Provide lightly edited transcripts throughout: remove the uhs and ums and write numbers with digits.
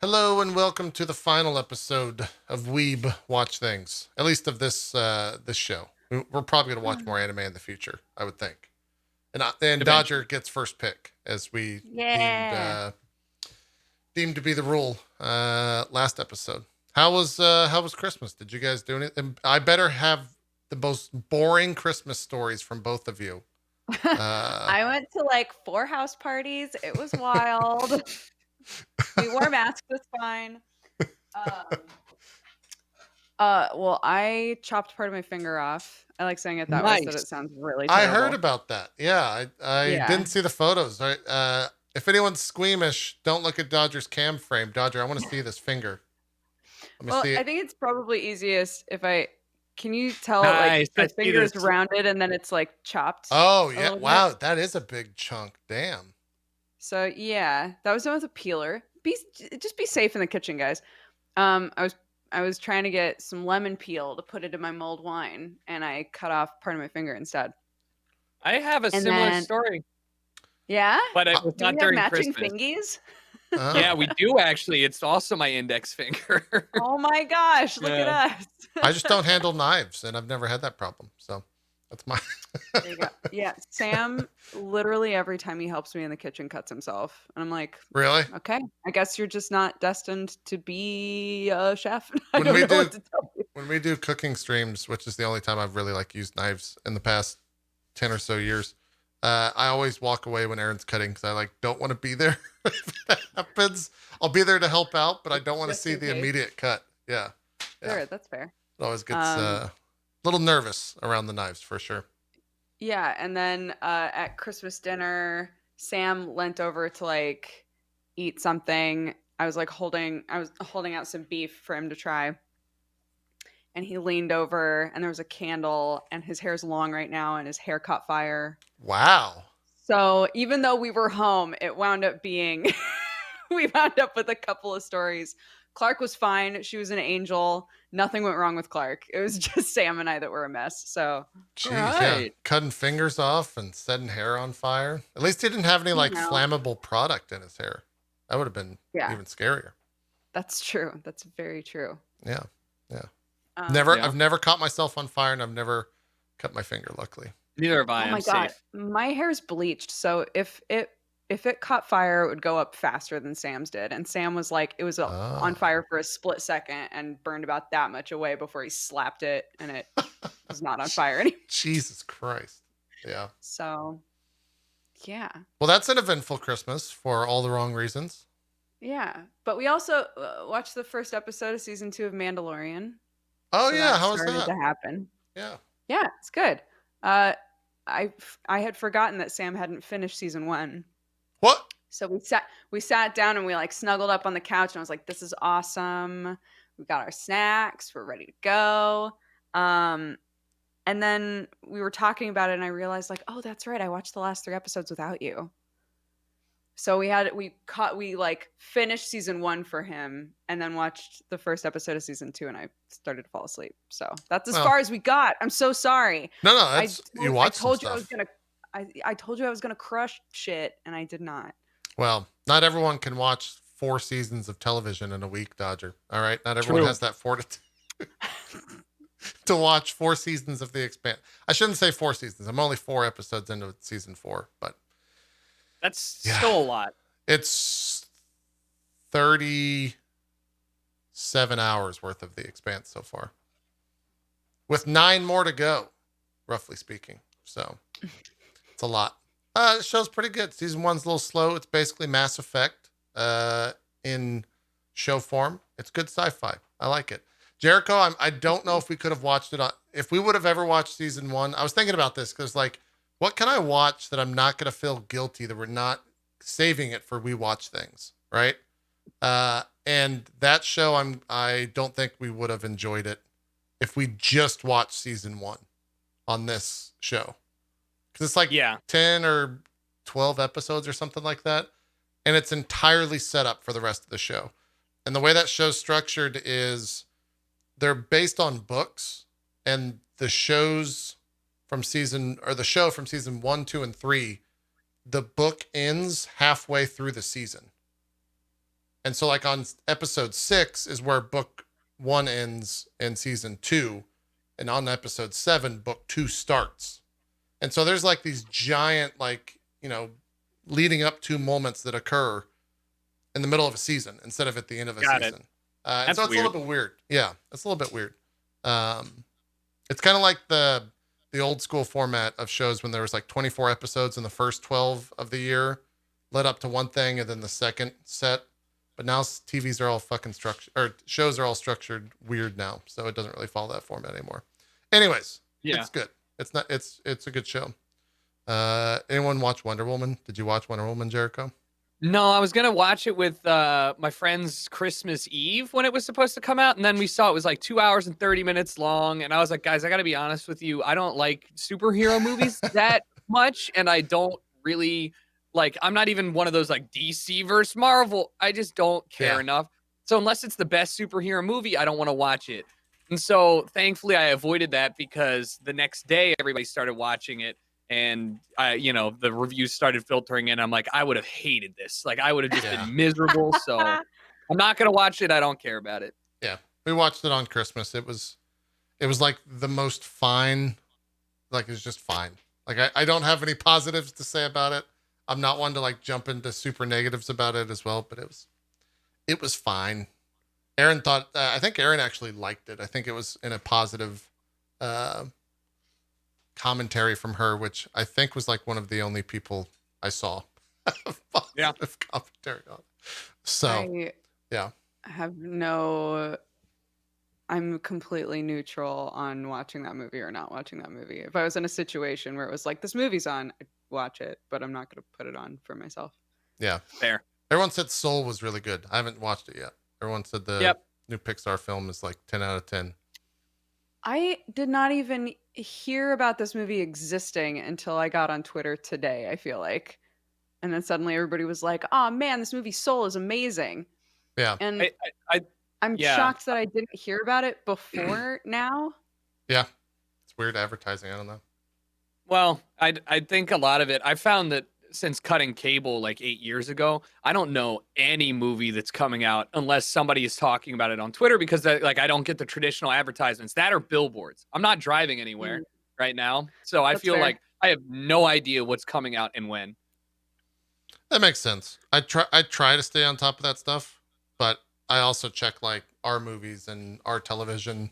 Hello and welcome to the final episode of Weeb Watch Things. At least of this show. We're probably gonna watch more anime in the future, I would think. And Dodger Eventually. gets first pick, as we Yeah. deemed to be the rule last episode. How was Christmas? Did you guys do anything? I better have the most boring Christmas stories from both of you. I went to like 4 house parties. It was wild. We wore masks, it's fine. Um, well, I chopped part of my finger off. I like saying it that way so that Nice. it sounds really I heard terrible. about that. Yeah, I Yeah. didn't see the photos. If anyone's squeamish, don't look at Dodger's cam frame. Dodger, I want to see this finger. Let me Well, see I it. think it's probably easiest if can you tell like Nice. I the see finger is this. rounded and then it's like chopped Oh a yeah, little bit? wow, that is a big chunk. Damn. So yeah, that was done with a peeler. Just be safe in the kitchen, guys. I was trying to get some lemon peel to put it in my mulled wine, and I cut off part of my finger instead. I have a And similar then, story, yeah, but it was do we not have during matching Christmas. fingies? Oh. Yeah, we do actually. It's also my index finger. Oh my gosh, look at Yeah. us. I just don't handle knives, and I've never had that problem. So that's my. There you go. Yeah, Sam literally every time he helps me in the kitchen cuts himself, and I'm like, Really? okay, I guess you're just not destined to be a chef. I When don't we know do what to tell you. when we do cooking streams, which is the only time I've really like used knives in the past 10 or so years, I always walk away when Aaron's cutting because I like don't want to be there. If that happens, I'll be there to help out, but I don't want to Just see in the case. immediate cut. Yeah. Yeah. Sure, that's fair. It always gets Um, a little nervous around the knives for sure. Yeah, and then at Christmas dinner, Sam leant over to like eat something. I was holding out some beef for him to try. And he leaned over and there was a candle and his hair's long right now and his hair caught fire. Wow. So even though we were home, it wound up being we wound up with a couple of stories. Clark was fine. She was an angel. Nothing went wrong with Clark. It was just Sam and I that were a mess. So, Jeez, yeah. Right. Cutting fingers off and setting hair on fire. At least he didn't have any you like know, flammable product in his hair. That would have been yeah, even scarier. that's true. That's very true. Yeah. Yeah. Um, Never Yeah. I've never caught myself on fire and I've never cut my finger, luckily. Neither have I. oh my I'm god, safe. my hair's bleached. So if it caught fire, it would go up faster than Sam's did. And Sam was like, it was on Oh. fire for a split second and burned about that much away before he slapped it, and it was not on fire anymore. Jesus Christ. Yeah. So, yeah. Well, that's an eventful Christmas for all the wrong reasons. Yeah, but we also watched the first episode of season 2 of Mandalorian. Oh So yeah, that how was started that? to happen. Yeah. Yeah, it's good. Uh, I had forgotten that Sam hadn't finished season 1. What? So we sat down and we like snuggled up on the couch and I was like, this is awesome. We got our snacks, we're ready to go. And then we were talking about it and I realized like, oh, that's right. I watched the last 3 episodes without you. So we like finished season 1 for him and then watched the first episode of season 2 and I started to fall asleep. So that's as Well, far as we got. I'm so sorry. no, I that's you told, I watched some told you I was stuff. gonna I told you I was gonna crush shit and I did not. Well, not everyone can watch 4 seasons of television in a week, Dodger. All right, not everyone True. has that fortitude to watch 4 seasons of The Expanse. I shouldn't say 4 seasons. I'm only 4 episodes into season 4, but That's yeah, still a lot. it's 37 hours worth of The Expanse so far, with 9 more to go, roughly speaking. So it's a lot. The show's pretty good. Season 1's a little slow. It's basically Mass Effect in show form. It's good sci-fi. I like it. Jericho, I don't know if we could have watched it on, if we would have ever watched season 1. I was thinking about this because like, what can I watch that I'm not going to feel guilty that we're not saving it for we watch things, right? And that show, I don't think we would have enjoyed it if we just watched season 1 on this show. Because it's like Yeah. 10 or 12 episodes or something like that. And it's entirely set up for the rest of the show. And the way that show's structured is they're based on books, and the show from season 1, 2, and 3, the book ends halfway through the season. And so like on episode 6 is where book 1 ends in season 2, and on episode 7 book 2 starts. And so there's like these giant, like, leading up to moments that occur in the middle of a season instead of at the end of a Got it. season. And That's so it's a little bit weird. Yeah, it's a little bit weird. It's kind of like the old school format of shows when there was like 24 episodes in the first 12 of the year led up to one thing and then the second set. But now TVs are all fucking structured, or shows are all structured weird now. So it doesn't really follow that format anymore. Anyways, Yeah. it's good. It's a good show. Anyone watch Wonder Woman? Did you watch Wonder Woman, Jericho? No, I was gonna watch it with my friend's Christmas Eve when it was supposed to come out, and then we saw it was like 2 hours and 30 minutes long, and I was like, guys, I gotta be honest with you, I don't like superhero movies that much, and I don't really like. I'm not even one of those like DC versus Marvel. I just don't care enough. So unless it's the best superhero movie, I don't want to watch it. And so thankfully, I avoided that because the next day everybody started watching it. And the reviews started filtering in. I'm like, I would have hated this. Like, I would have just been miserable. So I'm not gonna watch it. I don't care about it. Yeah, we watched it on Christmas. It was like the most fine. Like, it's just fine. Like, I don't have any positives to say about it. I'm not one to like jump into super negatives about it as well. But it was fine. Aaron thought. I think Aaron actually liked it. I think it was in a positive. Commentary from her, which I think was like one of the only people I saw positive commentary on. So I'm completely neutral on watching that movie or not watching that movie. If I was in a situation where it was like, this movie's on, I'd watch it, but I'm not going to put it on for myself. Yeah. Fair. Everyone said Soul was really good. I haven't watched it yet. Everyone said the new Pixar film is like 10 out of 10. I did not even hear about this movie existing until I got on Twitter today, I feel like. And then suddenly everybody was like, oh man, this movie Soul is amazing. Yeah. And I'm shocked that I didn't hear about it before now. Yeah. It's weird advertising. I don't know. Well, I think a lot of it, I found that since cutting cable like 8 years ago, I don't know any movie that's coming out unless somebody is talking about it on Twitter, because I don't get the traditional advertisements that are billboards. I'm not driving anywhere right now, so I feel like I have no idea what's coming out and when. That makes sense. I try to stay on top of that stuff, but I also check like our movies and our television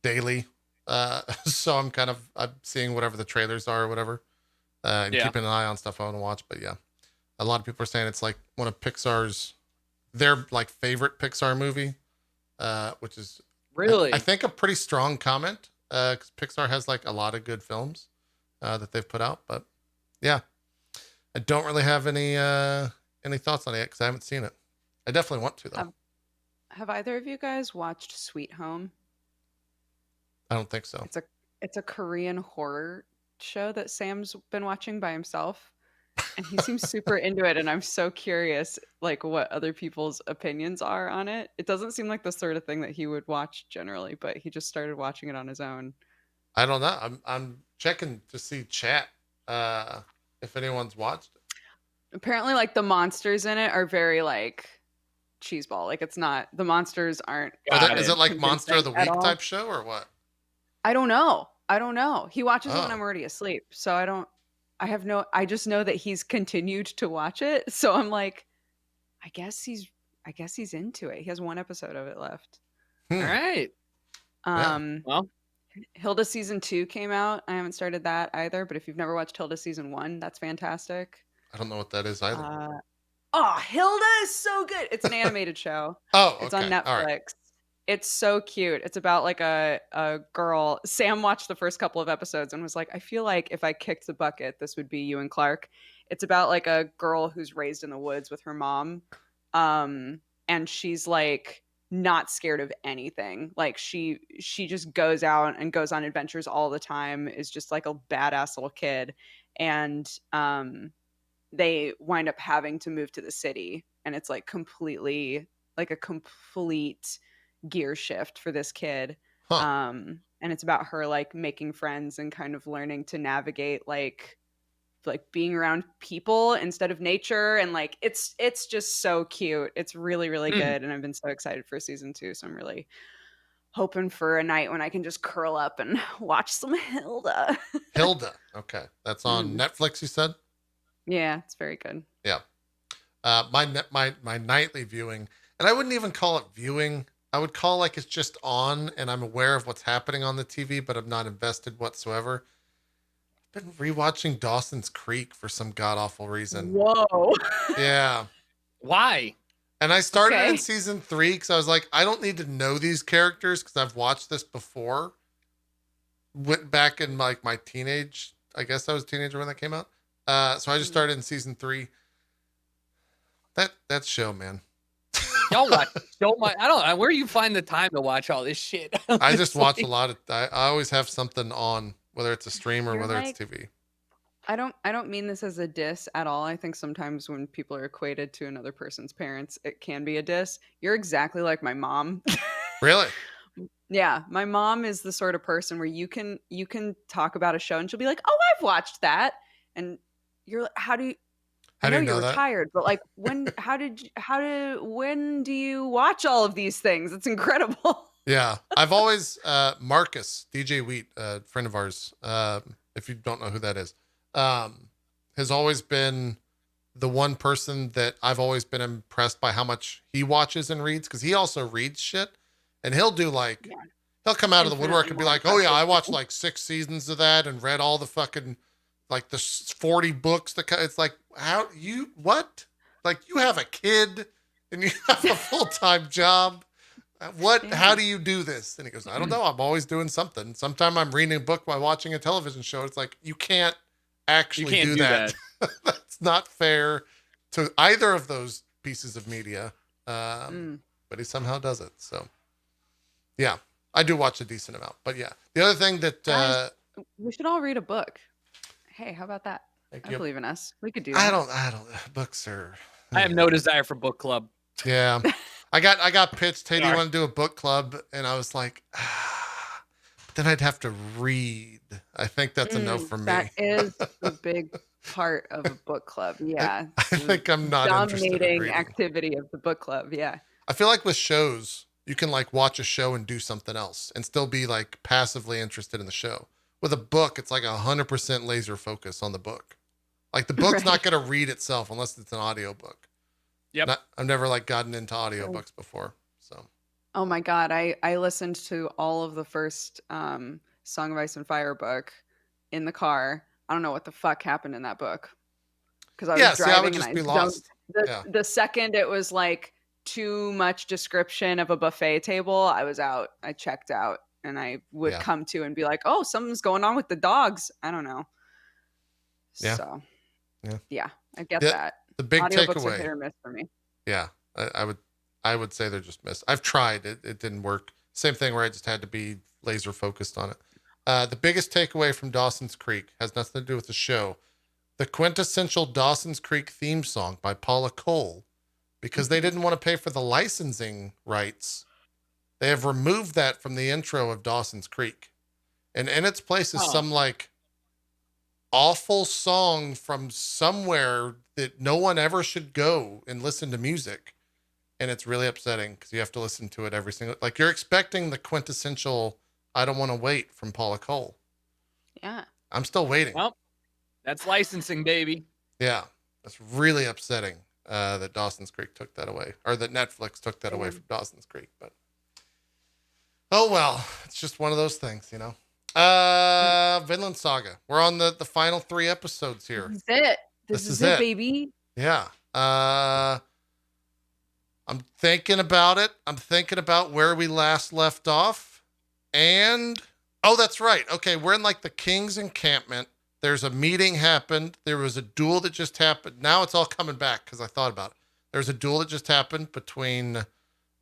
daily. So I'm seeing whatever the trailers are or whatever. And keeping an eye on stuff I want to watch. But yeah, a lot of people are saying it's like one of their like favorite Pixar movie, which is really, I think a pretty strong comment, because Pixar has like a lot of good films that they've put out. But yeah, I don't really have any thoughts on it because I haven't seen it. I definitely want to though. Have either of you guys watched Sweet Home? I don't think so. It's a Korean horror show that Sam's been watching by himself, and he seems super into it, and I'm so curious like what other people's opinions are on it. It doesn't seem like the sort of thing that he would watch generally, but he just started watching it on his own. I don't know. I'm checking to see chat if anyone's watched it. Apparently like the monsters in it are very like cheeseball. Like it's not, the monsters aren't is it like Monster of the Week type show or what? I don't know. He watches it when I'm already asleep. So I just know that he's continued to watch it. So I'm like, I guess he's into it. He has one episode of it left. All right. Well, Hilda season 2 came out. I haven't started that either, but if you've never watched Hilda season 1, that's fantastic. I don't know what that is either. Hilda is so good. It's an animated show. It's on Netflix. Right. It's so cute. It's about like a girl. Sam watched the first couple of episodes and was like, I feel like if I kicked the bucket, this would be you and Clark. It's about like a girl who's raised in the woods with her mom. And she's like not scared of anything. Like she just goes out and goes on adventures all the time, is just like a badass little kid. And they wind up having to move to the city, and it's like a complete gear shift for this kid. And it's about her like making friends and kind of learning to navigate like like being around people instead of nature, and like it's just so cute. It's really really good, and I've been so excited for season 2. So I'm really hoping for a night when I can just curl up and watch some Hilda. Hilda. Okay. That's on Netflix, you said? Yeah, it's very good. Yeah. My nightly viewing, and I wouldn't even call it viewing. I would call like it's just on and I'm aware of what's happening on the TV, but I'm not invested whatsoever. I've been rewatching Dawson's Creek for some god awful reason. Whoa. Yeah. Why? And I started Okay. in season 3 because I was like, I don't need to know these characters because I've watched this before. Went back in like my teenage, I guess I was a teenager when that came out. So I just started in season 3. That show, man. Y'all watch so much. I don't know where you find the time to watch all this shit. I just watch a Honestly. lot of. I always have something on, whether it's a stream or You're whether like- it's TV. I don't mean this as a diss at all. I think sometimes when people are equated to another person's parents, it can be a diss. You're exactly like my mom. Really? Yeah, my mom is the sort of person where you can talk about a show and she'll be like, "Oh, I've watched that," and you're like, "How do you?" How I do know you know you're that? retired, but like, when? When do you watch all of these things? It's incredible. Yeah, I've always Marcus DJ Wheat, a friend of ours. If you don't know who that is, has always been the one person that I've always been impressed by how much he watches and reads, because he also reads shit, and he'll do like Yeah. he'll come out of the woodwork Infinitely and be more like, "Oh yeah, I impressive. watched like 6 seasons of that and read all the fucking like the 40 books." It's like, how you what? Like you have a kid and you have a full-time job. What? Yeah. How do you do this? And he goes, I don't know. I'm always doing something. Sometime I'm reading a book while watching a television show. It's like, you can't actually can't do do that. That's not fair to either of those pieces of media. But he somehow does it. So, yeah, I do watch a decent amount. But yeah, the other thing that Guys, we should all read a book. Hey, how about that? I yep, believe in us. We could do that. I don't. Books are. I have no desire for book club. Yeah. I got pitched, hey, do you Sorry. want to do a book club? And I was like, then I'd have to read. I think that's a no for me. That is the big part of a book club. Yeah. I think I'm not interested in dominating reading. activity of the book club. Yeah. I feel like with shows, you can like watch a show and do something else and still be like passively interested in the show. With a book, it's like 100% laser focus on the book. Like the book's not going to read itself unless it's an audiobook. Yep. I've never like gotten into audiobooks before. So. Oh my God. I listened to all of the first Song of Ice and Fire book in the car. I don't know what the fuck happened in that book. Because I was driving I would just and be I lost. the second it was like too much description of a buffet table, I was out. I checked out, and I would come to and be like, "Oh, something's going on with the dogs." I don't know. Yeah. So, yeah, I get that. The big Audiobooks are takeaway. hit or miss for me. Yeah, I would say they're just missed. I've tried it. It didn't work. Same thing where I just had to be laser focused on it. The biggest takeaway from Dawson's Creek has nothing to do with the show. The quintessential Dawson's Creek theme song by Paula Cole, because they didn't want to pay for the licensing rights. They have removed that from the intro of Dawson's Creek. And in its place is some like awful song from somewhere that no one ever should go and listen to music. And it's really upsetting because you have to listen to it every single, like you're expecting the quintessential I Don't Want to Wait from Paula Cole. Yeah. I'm still waiting. Well, that's licensing, baby. Yeah. That's really upsetting that Dawson's Creek took that away, or that Netflix took that away from Dawson's Creek. But oh well, it's just one of those things, you know. Vinland Saga. We're on the final 3 episodes here. This is it. This is it, baby. Yeah. I'm thinking about it. I'm thinking about where we last left off. And oh, that's right. Okay, we're in like the King's encampment. There's a meeting happened. There was a duel that just happened. Now it's all coming back because I thought about it. There's a duel that just happened between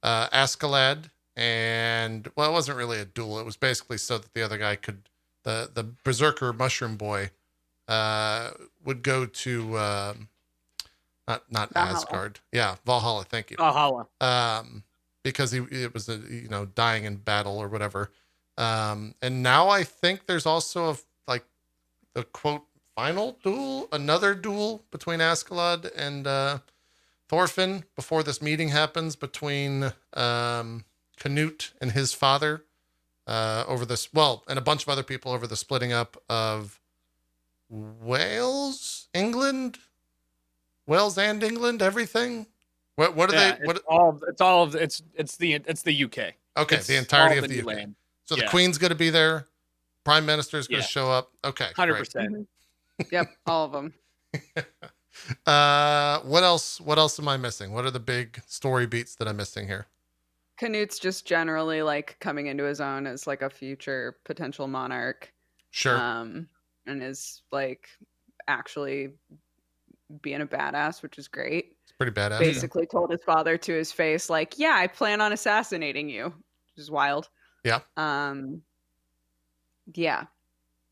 Askeladd and, well, it wasn't really a duel. It was basically so that the other guy could, the Berserker Mushroom Boy would go to not Valhalla. Asgard. Yeah, Valhalla. Thank you. Valhalla. Because it was dying in battle or whatever. And now I think there's also like the quote final duel, another duel between Askeladd and Thorfinn before this meeting happens between Canute and his father over this, and a bunch of other people over the splitting up of Wales and England, everything. What are they? What? It's the UK. Okay, It's the entirety all of the UK. land. So the Yeah. Queen's going to be there. Prime Minister's going to Yeah. show up. Okay, 100%. Yep, all of them. great. What else? What else am I missing? What are the big story beats that I'm missing here? Canute's just generally like coming into his own as like a future potential monarch. Sure. And is like actually being a badass, which is great. It's pretty badass. Basically told his father to his face, like, yeah, I plan on assassinating you, which is wild. Yeah. Yeah.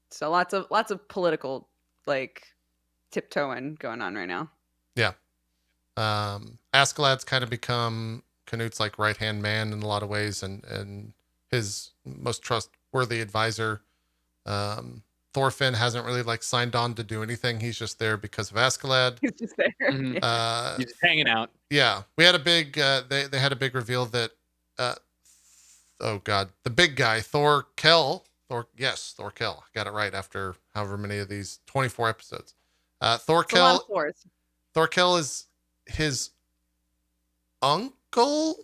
So lots of political like tiptoeing going on right now. Yeah. Askeladd's kind of become Canute's like right-hand man in a lot of ways and his most trustworthy advisor. Thorfinn hasn't really like signed on to do anything. He's just there because of Askeladd. He's just there. Mhm. Yeah. He's just hanging out. Yeah. We had a big, they had a big reveal that, oh God, the big guy, Thorkel. I got it right after however many of these 24 episodes. It's a lot Thorkel of fours. is his uncle.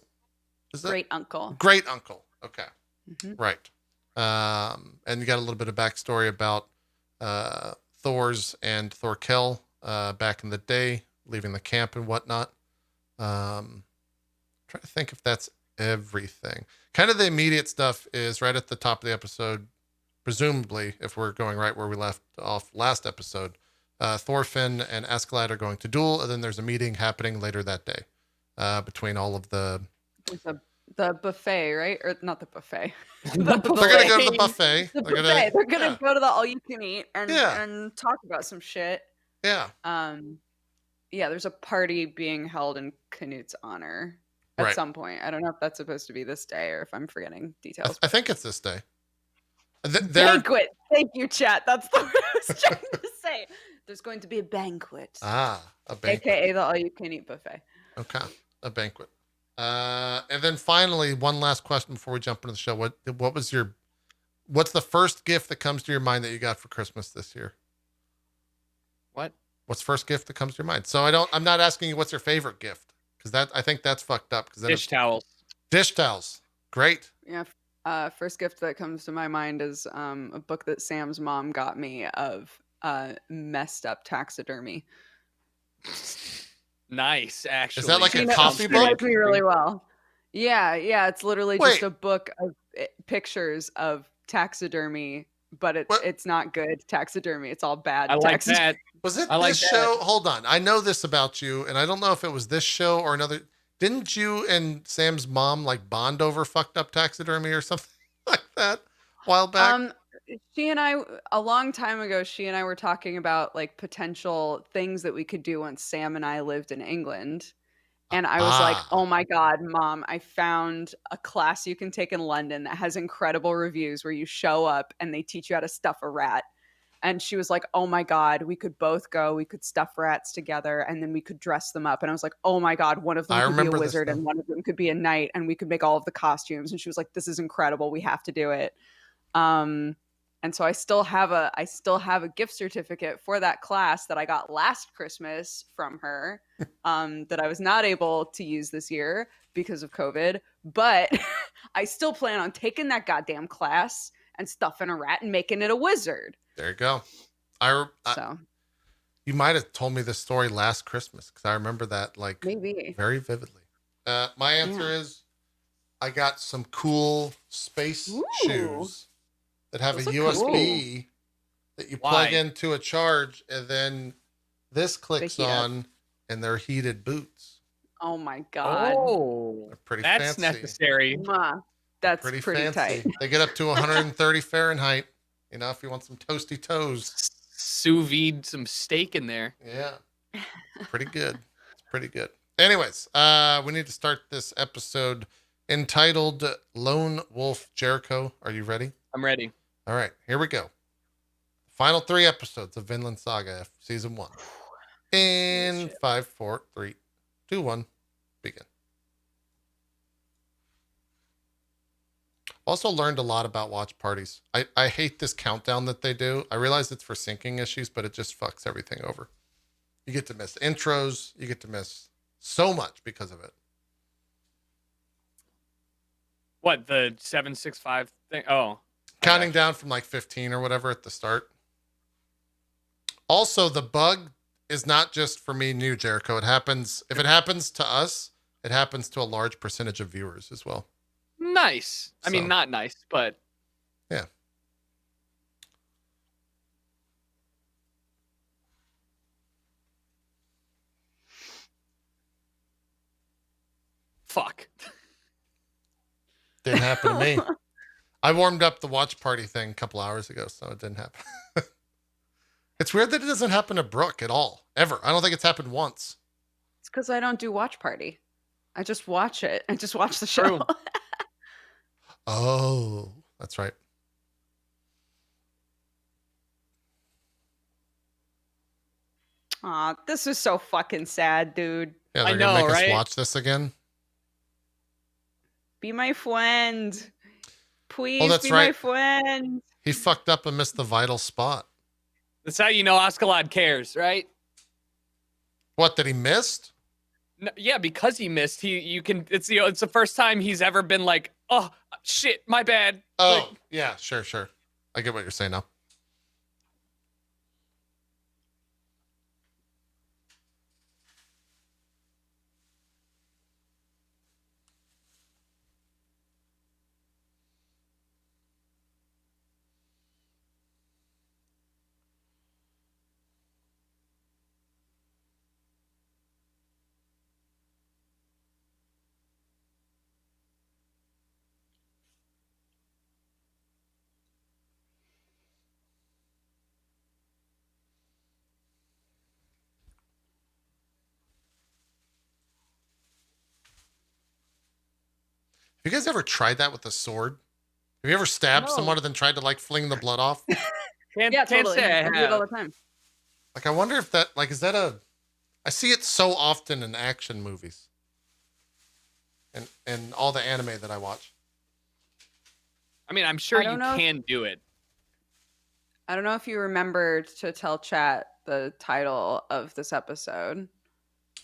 Is that Great uncle. great uncle? Okay. Mhm. Right. And you got a little bit of backstory about Thor's and Thorkel back in the day, leaving the camp and whatnot. Trying to think if that's everything. Kind of the immediate stuff is right at the top of the episode, presumably, if we're going right where we left off last episode. Thorfinn and Askeladd are going to duel, and then there's a meeting happening later that day between all of the... The buffet, right? Or not the buffet. They're going to go to the buffet. The buffet. They're gonna yeah. go to the all-you-can-eat and Yeah. and talk about some shit. Yeah. Yeah, there's a party being held in Canute's honor at Right. some point. I don't know if that's supposed to be this day or if I'm forgetting details. I think it's this day. Banquet. Thank you, chat. That's the word I was trying to say. There's going to be a banquet. a banquet. AKA the all-you-can-eat buffet. Okay, a banquet. And then finally, one last question before we jump into the show. What's the first gift that comes to your mind that you got for Christmas this year? What? What's the first gift that comes to your mind? So I'm not asking you what's your favorite gift, because I think that's fucked up. Because Dish towels. Dish towels. Great. Yeah. First gift that comes to my mind is a book that Sam's mom got me of messed up taxidermy. Nice, actually. Is that like a She knows- coffee she book? knows me really well. Yeah. It's literally Wait. just a book of pictures of taxidermy, but What? it's not good taxidermy. It's all bad. I like taxidermy. that. Was it I like this that. show? Hold on. I know this about you, and I don't know if it was this show or another. Didn't you and Sam's mom like bond over fucked up taxidermy or something like that a while back? She and I, a long time ago, she and I were talking about like potential things that we could do once Sam and I lived in England. And I was like, oh my God, Mom, I found a class you can take in London that has incredible reviews where you show up and they teach you how to stuff a rat. And she was like, oh my God, we could both go. We could stuff rats together and then we could dress them up. And I was like, oh my God, one of them I could be remember a this wizard stuff. and one of them could be a knight and we could make all of the costumes. And she was like, this is incredible. We have to do it. And so I still have a gift certificate for that class that I got last Christmas from her that I was not able to use this year because of COVID. But I still plan on taking that goddamn class and stuffing a rat and making it a wizard. There you go. So You might have told me this story last Christmas because I remember that like maybe. very vividly. My answer is I got some cool space shoes that have Those a look USB that you plug into a charge, and then this clicks heat up. on, and they're heated boots. Oh my God. Oh, They're pretty that's fancy. necessary. Mwah. That's Pretty pretty fancy. tight. They get up to 130 Fahrenheit. You know, if you want some toasty toes. Sous vide some steak in there. Yeah. Pretty good. It's pretty good. Anyways, we need to start this episode entitled Lone Wolf Jericho. Are you ready? I'm ready. All right, here we go. Final 3 episodes of Vinland Saga, season 1. In Shit. 5, 4, 3, 2, 1, begin. Also learned a lot about watch parties. I hate this countdown that they do. I realize it's for syncing issues, but it just fucks everything over. You get to miss intros. You get to miss so much because of it. What, the 765 thing? Oh. Counting down from like 15 or whatever at the start. Also, the bug is not just for me, new Jericho. It happens, if it happens to us, it happens to a large percentage of viewers as well. Nice. I mean, not nice, but yeah. fuck. Didn't happen to me. I warmed up the watch party thing a couple hours ago, so it didn't happen. It's weird that it doesn't happen to Brooke at all, ever. I don't think it's happened once. It's because I don't do watch party. I just watch it. I just watch the show. True. Oh, that's right. Aw, this is so fucking sad, dude. Yeah, I they're gonna know, make us right? watch this again. Be my friend. Please that's be right. my friend. He fucked up and missed the vital spot. That's how you know Askeladd cares, right? What, that he missed? No, yeah, because he missed. It's the first time he's ever been like, oh shit, my bad. Oh, Like, yeah, sure. I get what you're saying now. Have you guys ever tried that with a sword? Have you ever stabbed No. someone and then tried to like fling the blood off? Yeah, totally. say I do it all have. the time. Like, I wonder if that, like, is that I see it so often in action movies. And all the anime that I watch. I mean, I'm sure I don't you know if- can do it. I don't know if you remembered to tell chat the title of this episode,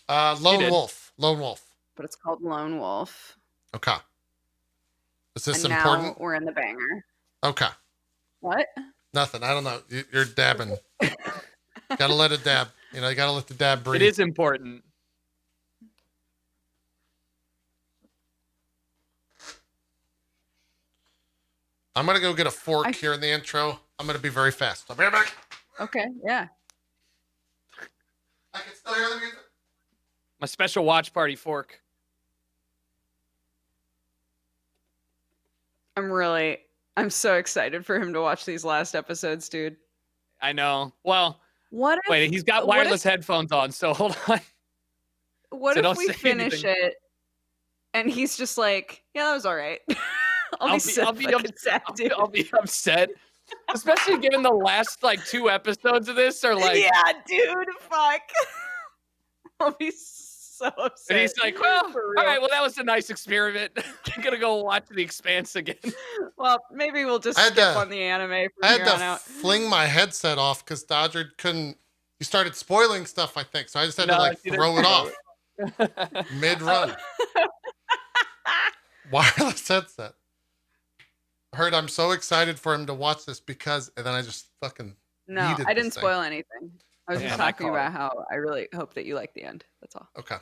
Lone did. Wolf. Lone Wolf. but it's called Lone Wolf. Okay. Is this And important? now we're in the banger. Okay. What? Nothing. I don't know. You're dabbing. Gotta let it dab. You know, you gotta let the dab breathe. It is important. I'm gonna go get a fork here in the intro. I'm gonna be very fast. I'll be right back. Okay, yeah. I can still hear the music. My special watch party fork. I'm so excited for him to watch these last episodes, dude. I know. Well, What if, wait, he's got what wireless headphones on, so hold on. what so if don't we say finish anything. it and he's just like, yeah, that was all right. I'll be so fucking sad, dude. I'll be upset. Especially given the last like 2 episodes of this are like, yeah, dude, fuck. I'll be so upset. and he's like, well, For all real. right, well, that was a nice experiment. I'm gonna go watch The Expanse again. Well, maybe we'll just I had skip to- on the anime I from had here on to out. fling my headset off because Dodger couldn't. He started spoiling stuff, I think. So I just had to No, like he didn't throw it throw off mid-run. Wireless headset. I heard I'm so excited for him to watch this because, and then I just fucking No, yeeted I this didn't thing. spoil anything. I was Yeah, just I talking call it. about how I really hope that you like the end. That's all. Okay.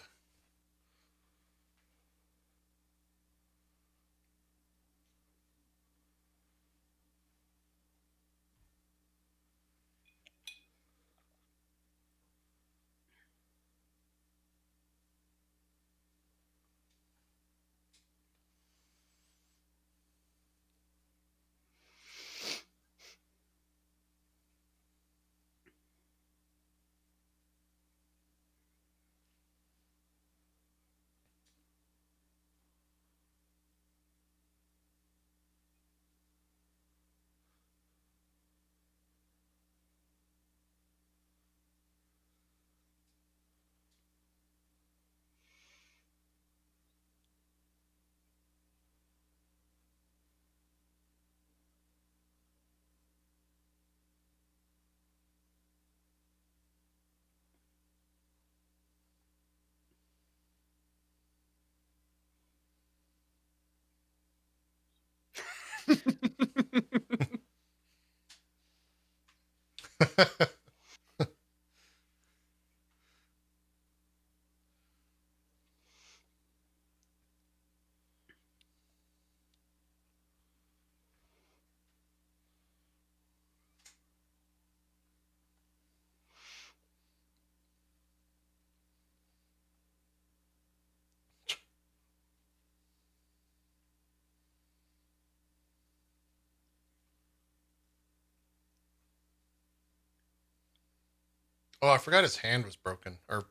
Oh, I forgot his hand was broken or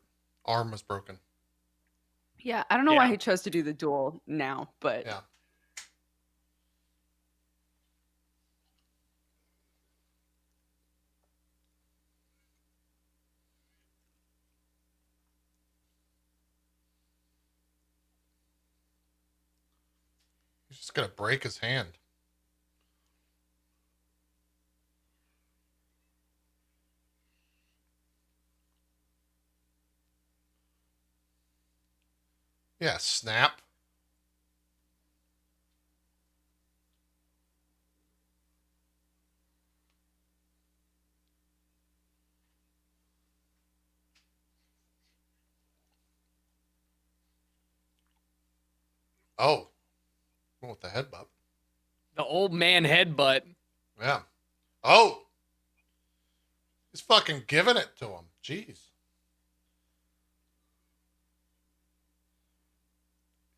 arm was broken. Yeah, I don't know why Yeah. he chose to do the duel now, but Yeah. He's just gonna break his hand. Yeah, snap. Oh, went with the headbutt. The old man headbutt. Yeah. Oh, he's fucking giving it to him. Jeez.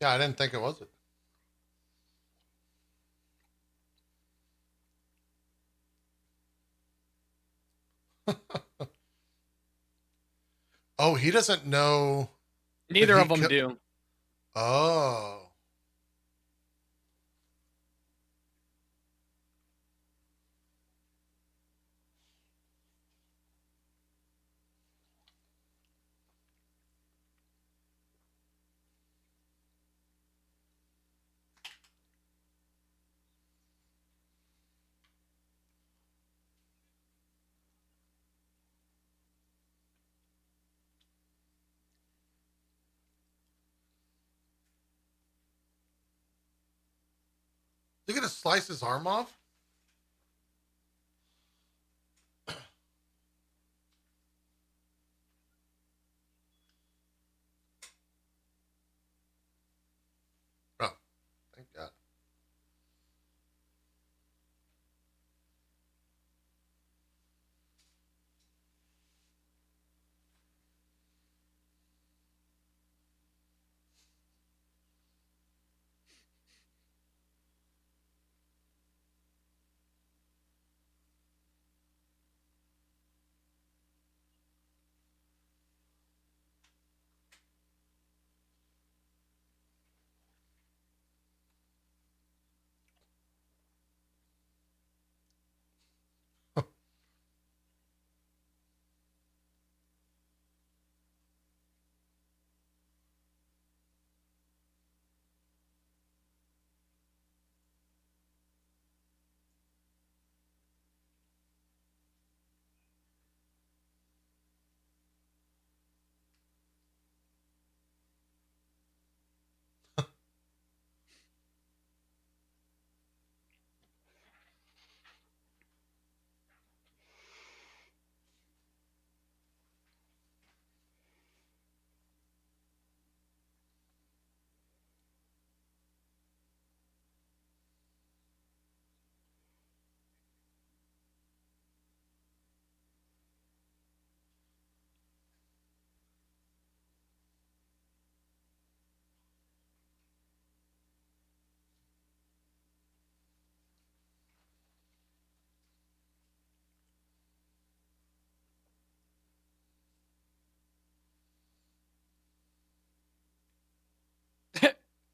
Yeah, I didn't think it was it. Oh, he doesn't know. Neither he of them ki- do. Oh. You gonna slice his arm off? Oh, thank God.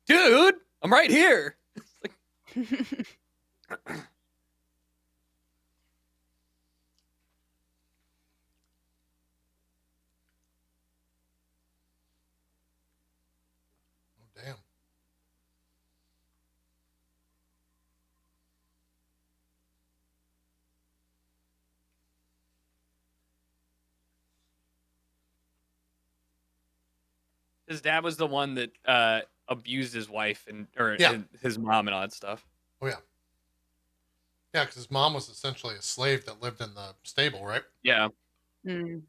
Dude, I'm right here. Oh, damn. His dad was the one that abused his wife and or Yeah. his mom and all that stuff. Oh, yeah. Yeah, because his mom was essentially a slave that lived in the stable, right? Yeah. Mm.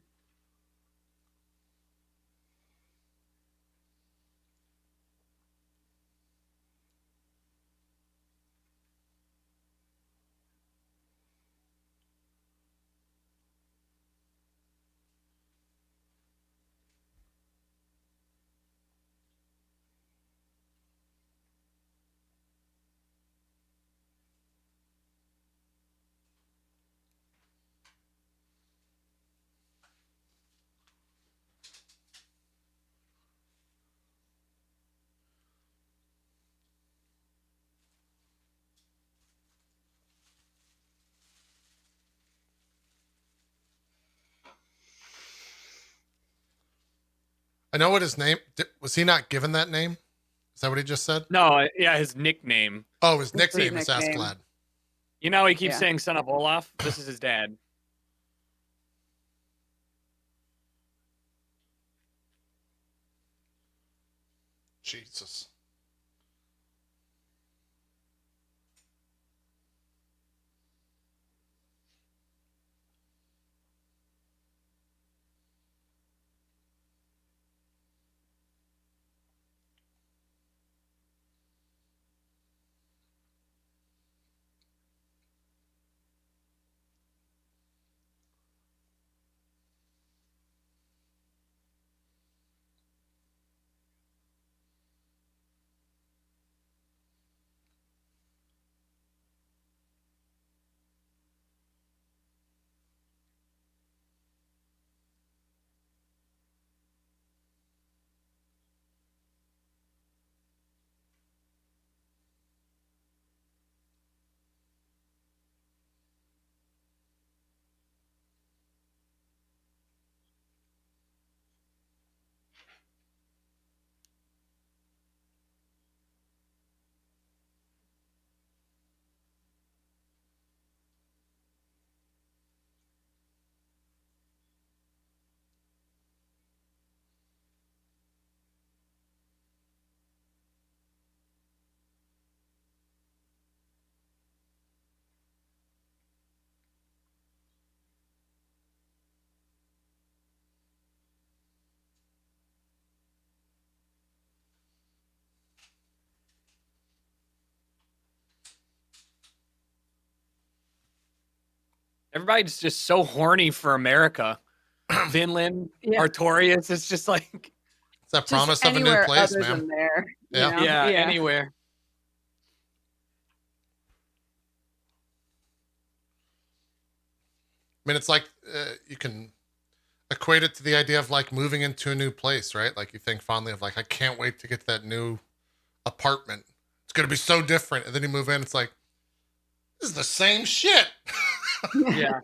I know what his name was. He not given that name? Is that what he just said? No, yeah, his nickname. Oh, his His nickname is nickname. Askeladd. You know, he keeps Yeah. saying "son of Olaf." This is his dad. Jesus. Everybody's just so horny for America. Vinland, Yeah. Artorias. It's just like, It's that Just promise of a new anywhere place, other man. than there. You Yeah. know? yeah, anywhere. I mean, it's like you can equate it to the idea of like moving into a new place, right? Like you think fondly of like, I can't wait to get to that new apartment. It's going to be so different. And then you move in, it's like, this is the same shit. Yeah.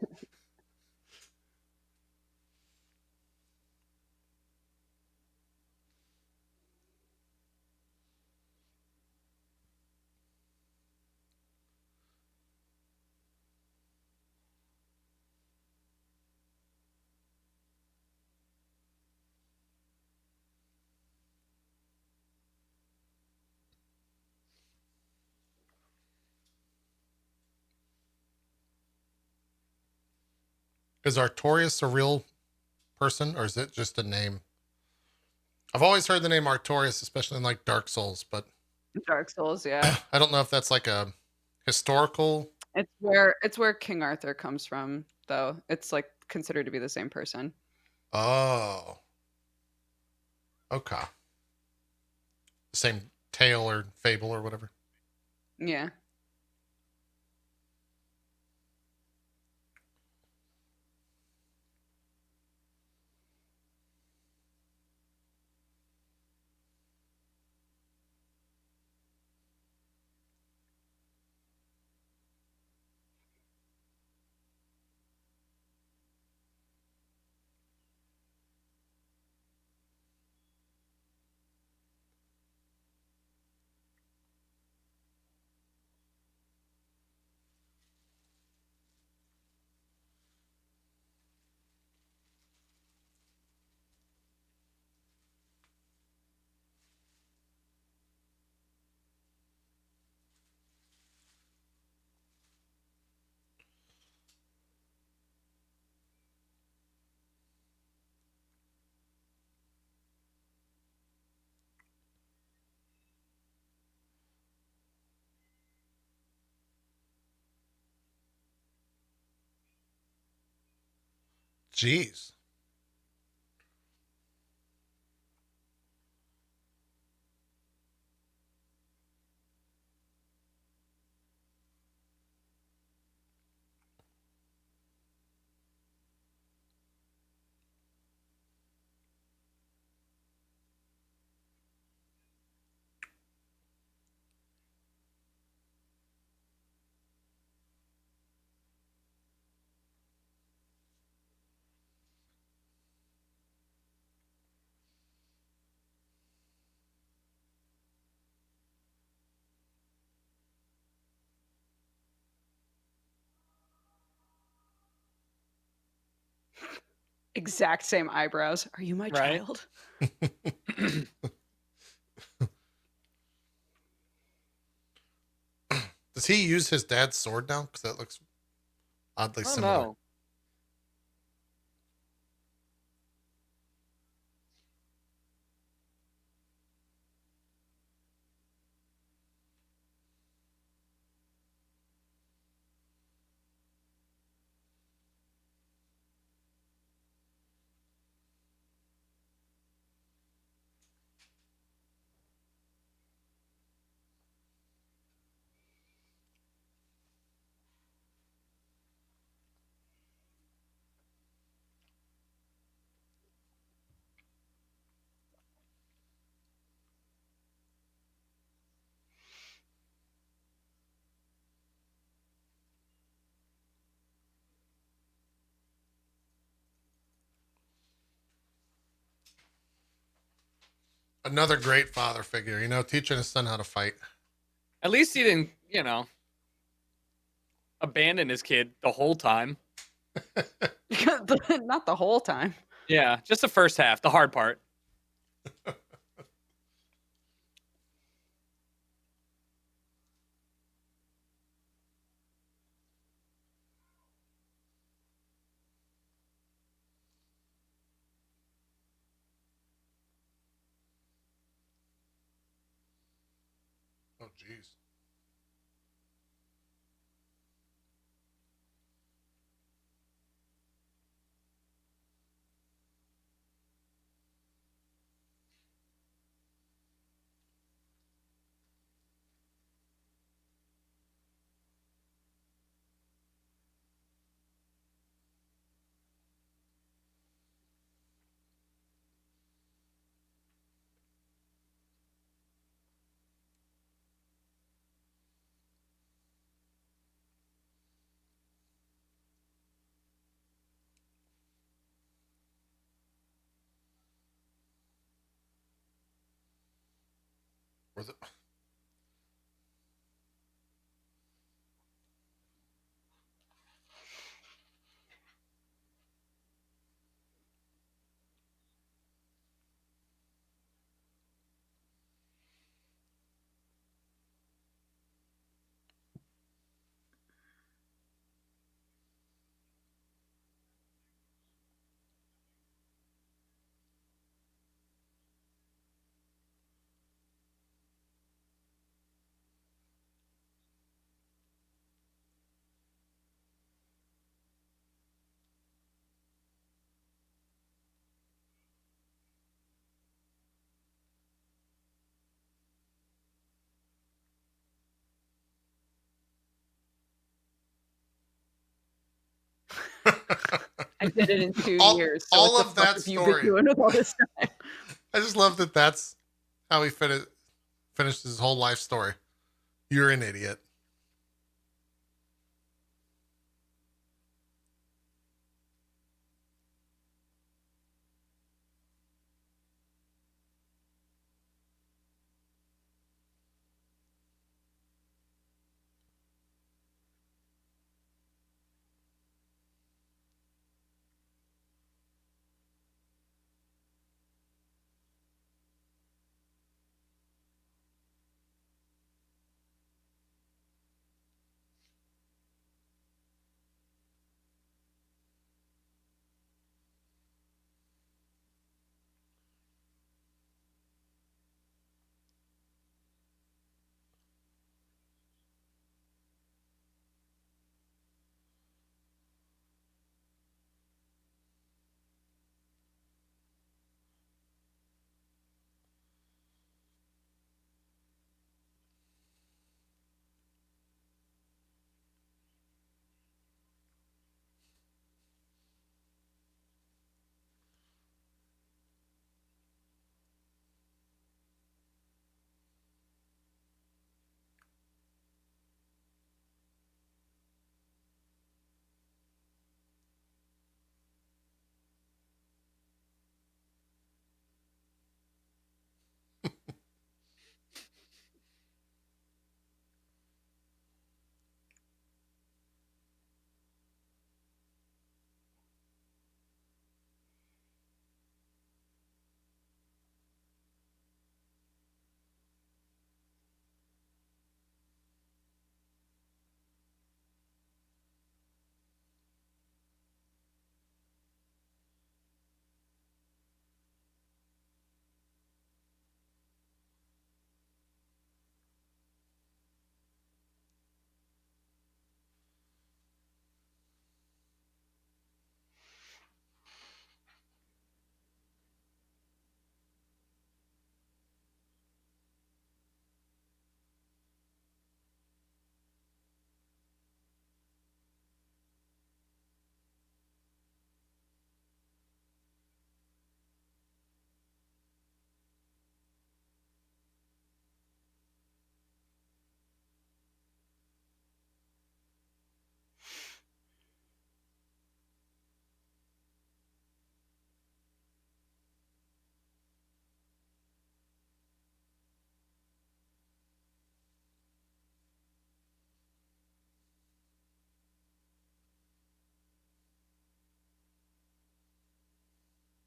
Is Artorias a real person or is it just a name? I've always heard the name Artorias, especially in like Dark Souls, but Dark Souls, yeah. I don't know if that's like a historical. It's where King Arthur comes from, though. It's like considered to be the same person. Oh, okay. Same tale or fable or whatever. Yeah. Jeez. Exact same eyebrows. Are you my Right. child? Does he use his dad's sword now? Because that looks oddly I don't similar. know. Another great father figure, teaching his son how to fight. At least he didn't, abandon his kid the whole time. Not the whole time. Yeah, just the first half, the hard part. Oh, jeez. Was it? I did it in 2 all, years. So all what the of fuck that have you been story. doing with all this time? I just love that that's how he finished his whole life story. You're an idiot.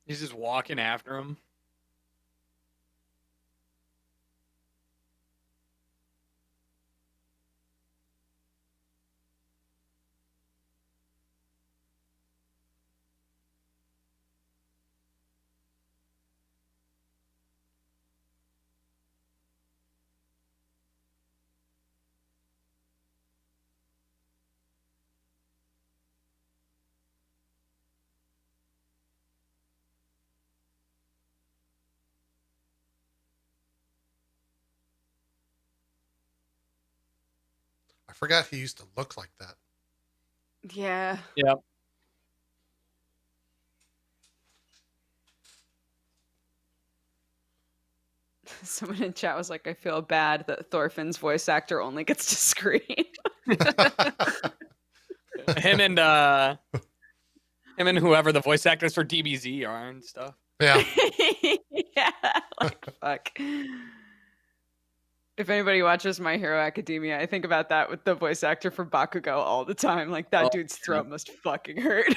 He's just walking after him. I forgot he used to look like that. Yeah. Yep. Someone in chat was like, I feel bad that Thorfinn's voice actor only gets to scream. Him and whoever the voice actors for DBZ are and stuff. Yeah. Yeah, like fuck. If anybody watches My Hero Academia, I think about that with the voice actor for Bakugo all the time. Like that dude's throat must fucking hurt.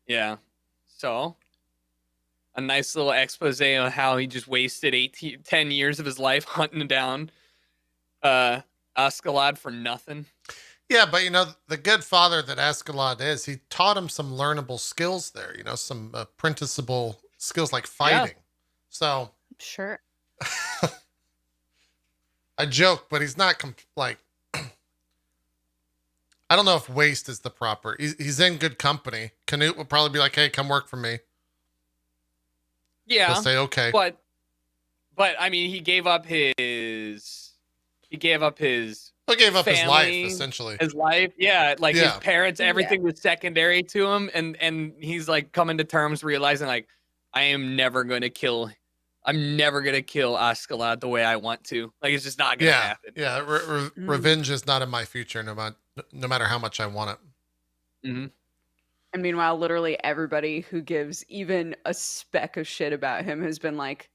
Yeah. So, a nice little expose on how he just wasted 10 years of his life hunting down Askeladd for nothing. Yeah, but the good father that Askeladd is, he taught him some learnable skills there, some apprenticeable skills like fighting. Yeah. So sure. I joke, but he's not I don't know if waste is the proper. He's in good company. Canute will probably be like, "Hey, come work for me." Yeah. He'll say okay. But I mean, he gave up his his life, essentially. His life, yeah. Like his parents, everything was secondary to him, and he's like coming to terms, realizing like, I'm never gonna kill Askeladd the way I want to. Like it's just not gonna happen. Yeah, revenge is not in my future, no matter how much I want it. Mm-hmm. And meanwhile, literally everybody who gives even a speck of shit about him has been like,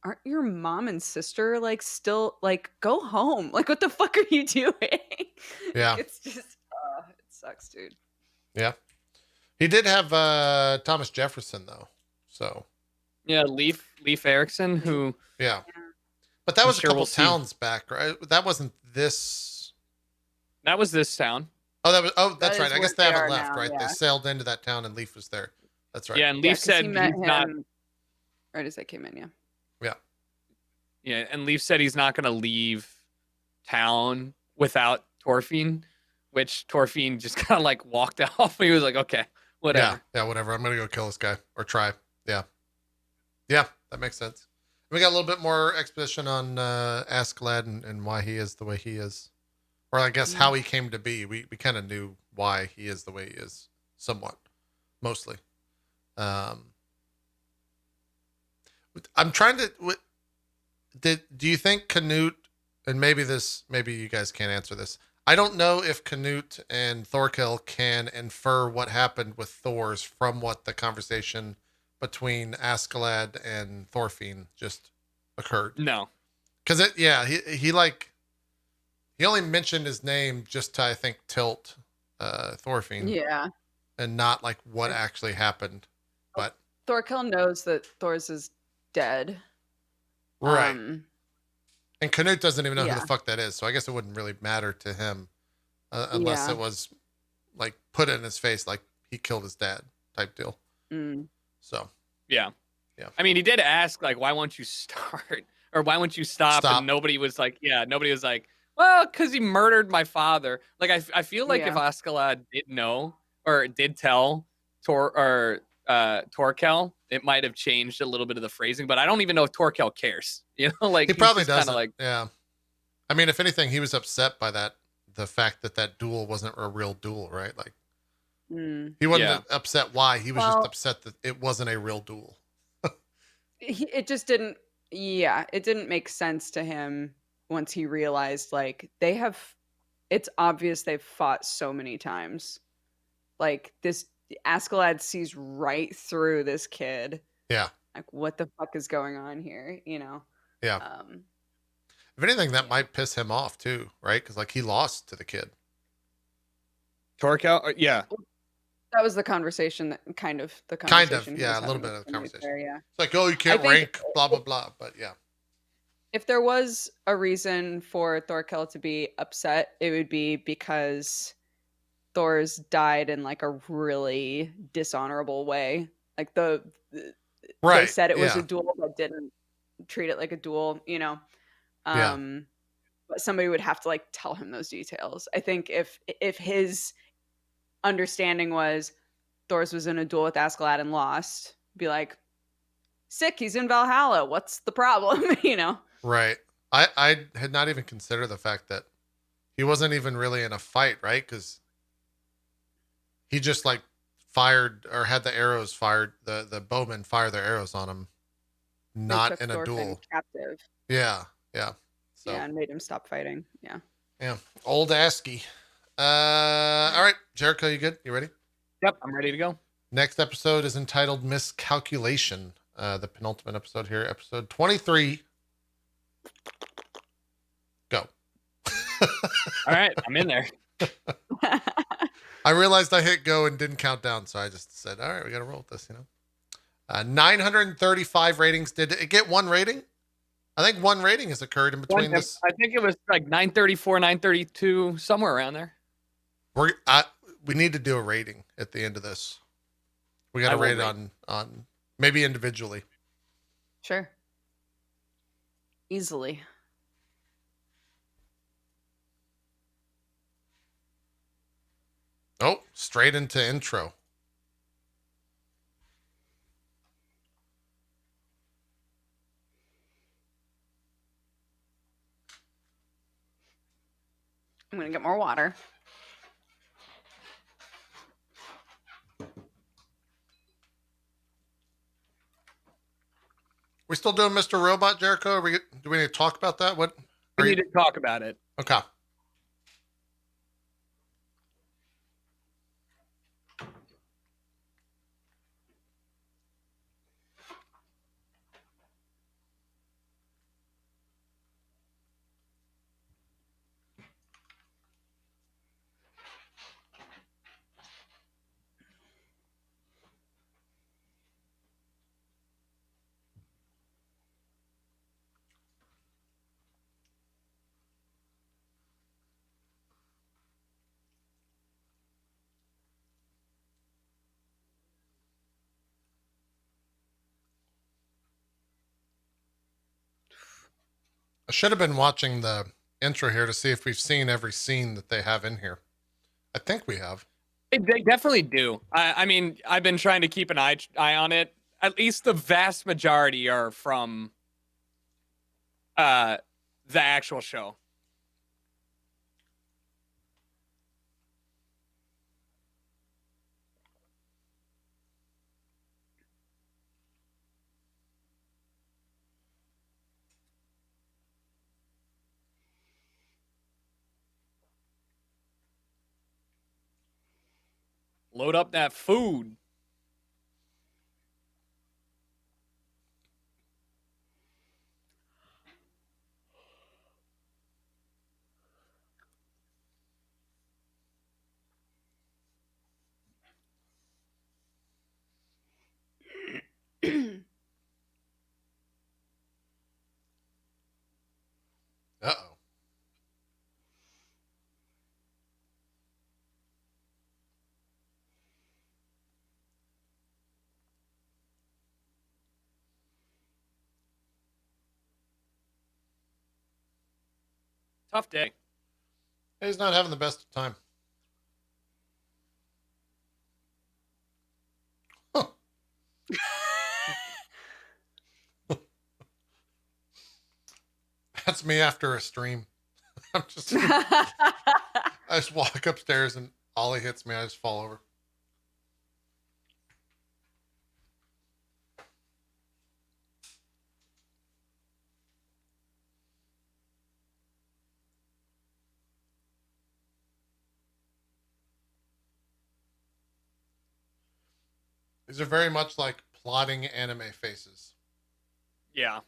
aren't your mom and sister like still like go home? Like what the fuck are you doing? Yeah. It's just it sucks, dude. Yeah. He did have Thomas Jefferson though. So yeah, Leif Erikson, who but that was a couple towns back, right? That wasn't this. That was this town. Oh, that's right. I guess they haven't left, now, right? Yeah. They sailed into that town and Leif was there. That's right. Yeah, and Leif said he met him not right as they came in. Yeah. Yeah, and Leif said he's not going to leave town without Thorfinn, which Thorfinn just kind of like walked off. He was like, okay, whatever. Yeah, whatever. I'm going to go kill this guy or try. Yeah. Yeah, that makes sense. We got a little bit more exposition on Askeladd and why he is the way he is. Or I guess how he came to be. We kind of knew why he is the way he is, somewhat, mostly. I'm trying to... Do you think Canute, and maybe you guys can't answer this. I don't know if Canute and Thorkel can infer what happened with Thor's from what the conversation between Askeladd and Thorfinn just occurred. No. Because he only mentioned his name just to, I think, tilt Thorfinn. Yeah. And not like what actually happened. But Thorkel knows that Thor's is dead. Right. And Canute doesn't even know who the fuck that is. So I guess it wouldn't really matter to him unless it was like put in his face like he killed his dad type deal. So. Yeah. I mean, he did ask like, why won't you start or why won't you stop? And nobody was like, well, because he murdered my father. Like, I feel like if Askeladd did know or did tell Thorkel, it might have changed a little bit of the phrasing, but I don't even know if Thorkel cares. Like he probably doesn't. Like, yeah. I mean, if anything, he was upset by the fact that duel wasn't a real duel, right? Like, he wasn't upset why. He was just upset that it wasn't a real duel. It just didn't. Yeah, it didn't make sense to him once he realized like it's obvious they've fought so many times. Like this Askeladd sees right through this kid. Yeah. Like what the fuck is going on here? Yeah. If anything, that might piss him off too, right? Because like he lost to the kid. Thorkel, yeah. That was the conversation that kind of the Kind conversation. of, he yeah, was a little having bit with of the Finnick conversation. there, yeah. It's like, oh, you can't think- rank, blah blah blah. But yeah, If there was a reason for Thorkel to be upset, it would be because Thor's died in like a really dishonorable way. Like they right. said it was Yeah, a duel, but didn't treat it like a duel, you know. Yeah. But somebody would have to like tell him those details. I think if his understanding was Thor's was in a duel with Askeladd and lost, be like, sick, he's in Valhalla. What's the problem? You know? right. I had not even considered the fact that he wasn't even really in a fight, right? Because he just like fired or had the arrows fired, the bowmen fire their arrows on him, They not took in a Thorfinn duel. captive. Yeah, yeah. So Yeah, and made him stop fighting. Yeah. yeah, old ASCII. All right, Jericho, you good? You ready? Yep, I'm ready to go. Next episode is entitled Miscalculation. The penultimate episode here, episode 23. Go. All right, I'm in there. I realized I hit go and didn't count down, so I just said, all right, we got to roll with this, 935 ratings. Did it get one rating? I think one rating has occurred in between this. I think it was like 934, 932, somewhere around there. We need to do a rating at the end of this. We got to I will rate it rate. on maybe individually. Sure. Easily. Oh, straight into intro. I'm gonna get more water. We still doing Mr. Robot, Jericho? Do we need to talk about that? What? We need to talk about it. Okay. I should have been watching the intro here to see if we've seen every scene that they have in here. I think we have. They definitely do. I mean, I've been trying to keep an eye on it. At least the vast majority are from the actual show. Load up that food. Uh-oh. Tough day. He's not having the best of time. Huh. That's me after a stream. I just walk upstairs and Ollie hits me. I just fall over. These are very much like plotting anime faces. Yeah.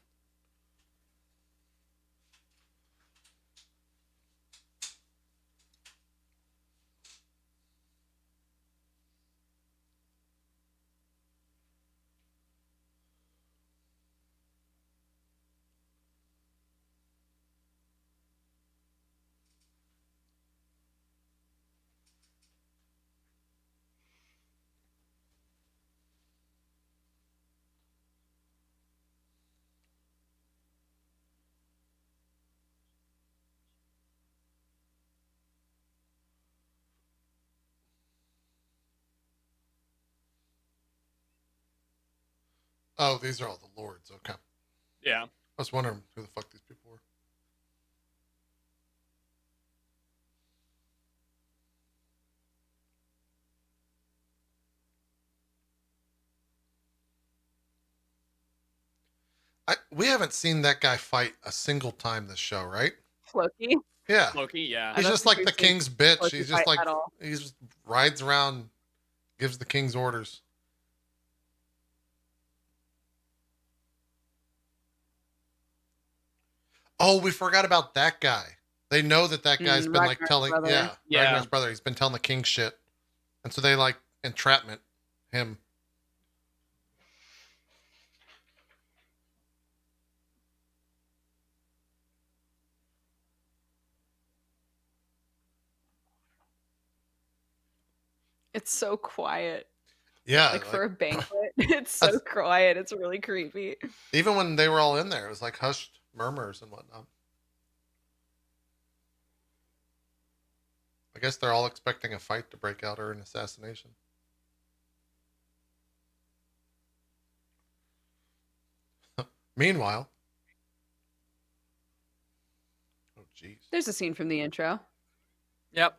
Oh, these are all the lords. Okay. Yeah. I was wondering who the fuck these people were. We haven't seen that guy fight a single time this show, right? Floki. Yeah. Loki, yeah. He's don't just think like the we've seen king's bitch. Floki He's just fight like, at all. he just rides around, gives the king's orders. Oh, we forgot about that guy. They know that guy's been like Ragnar's telling, brother. yeah, Yeah. Ragnar's brother. He's been telling the king shit. And so they like entrapment him. It's so quiet. Yeah. Like for a banquet, it's so That's- quiet. It's really creepy. even when they were all in there, it was like hushed murmurs and whatnot. I guess they're all expecting a fight to break out or an assassination. Meanwhile, oh jeez. There's a scene from the intro. Yep.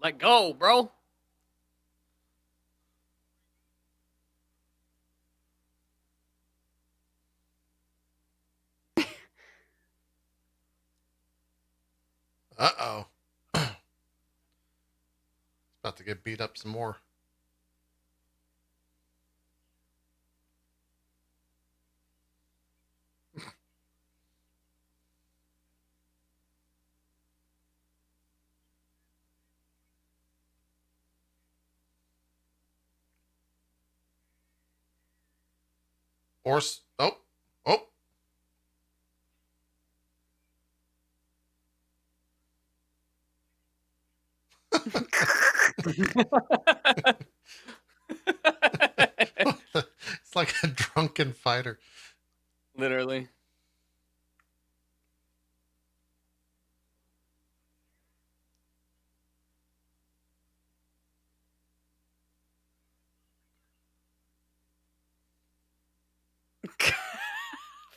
Let go, bro. Uh-oh. It's about to get beat up some more. Oh, oh. It's like a drunken fighter. Literally.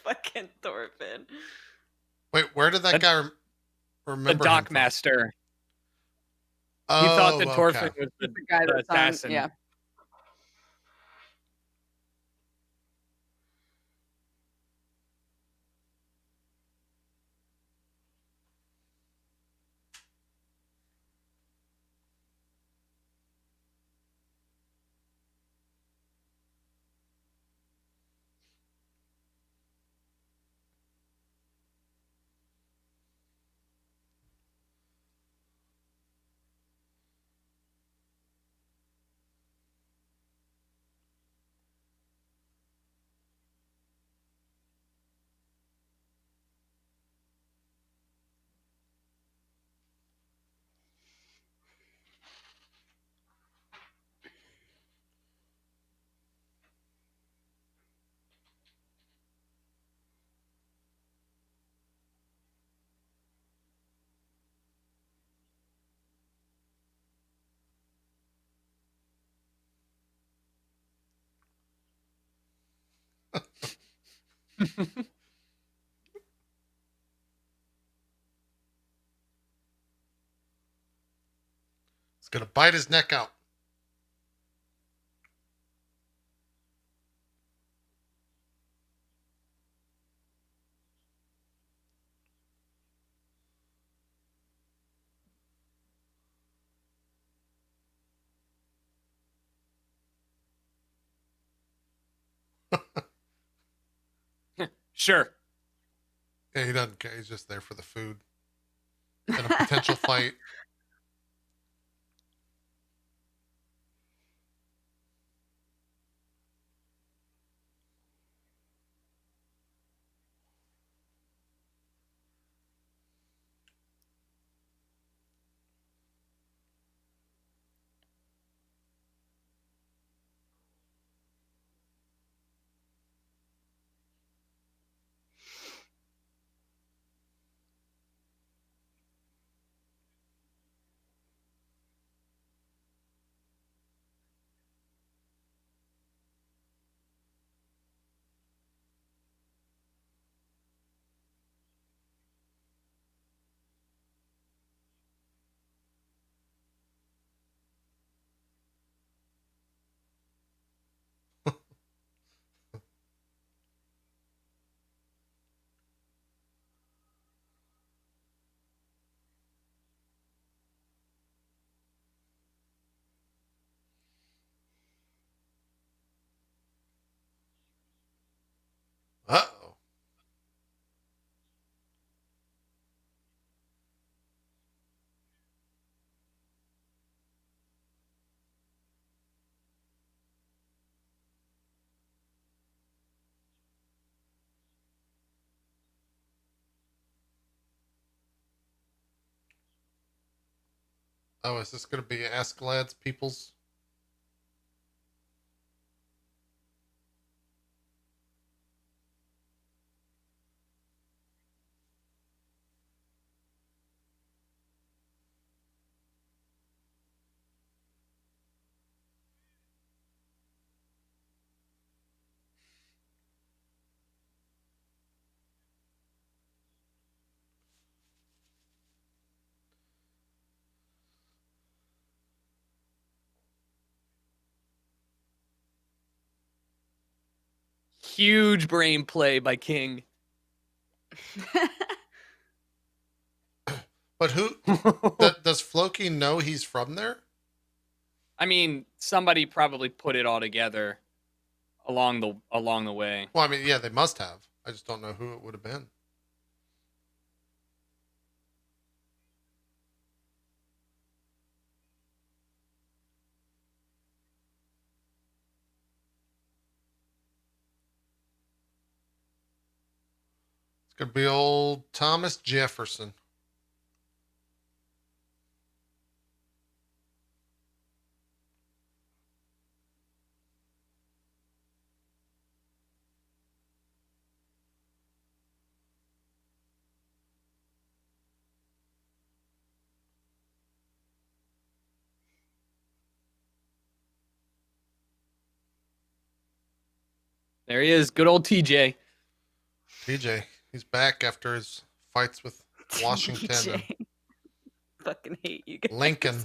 Fucking Thorfinn. Wait, where did that guy The remember him dock from? master. Oh, He thought that okay. Thorfinn was the guy that's on, assassin. yeah. He's gonna bite his neck out. Sure. Yeah, he doesn't care. He's just there for the food and a potential fight. Uh-oh. Oh, is this going to be Askeladd's people's? Huge brain play by King. But who does Floki know he's from there? I mean, somebody probably put it all together along the way. Well, I mean, yeah, they must have. I just don't know who it would have been. It's going to be old Thomas Jefferson. There he is, good old TJ. TJ, he's back after his fights with Washington and TJ. Fucking hate you guys. Lincoln.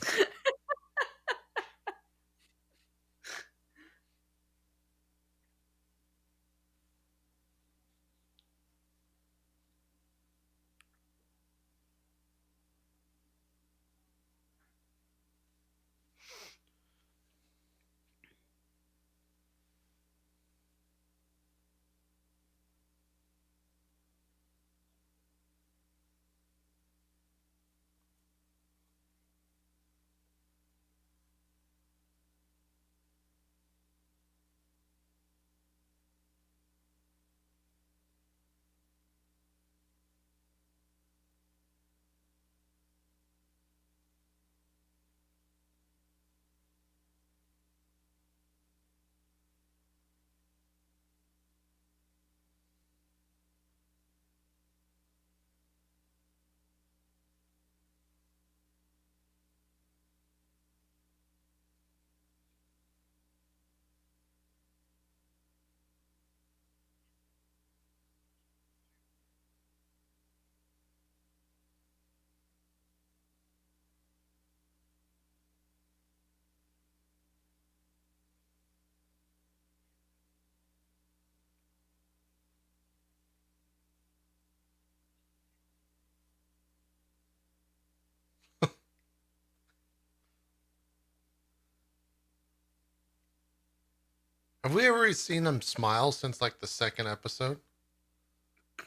Have we ever seen him smile since like the second episode?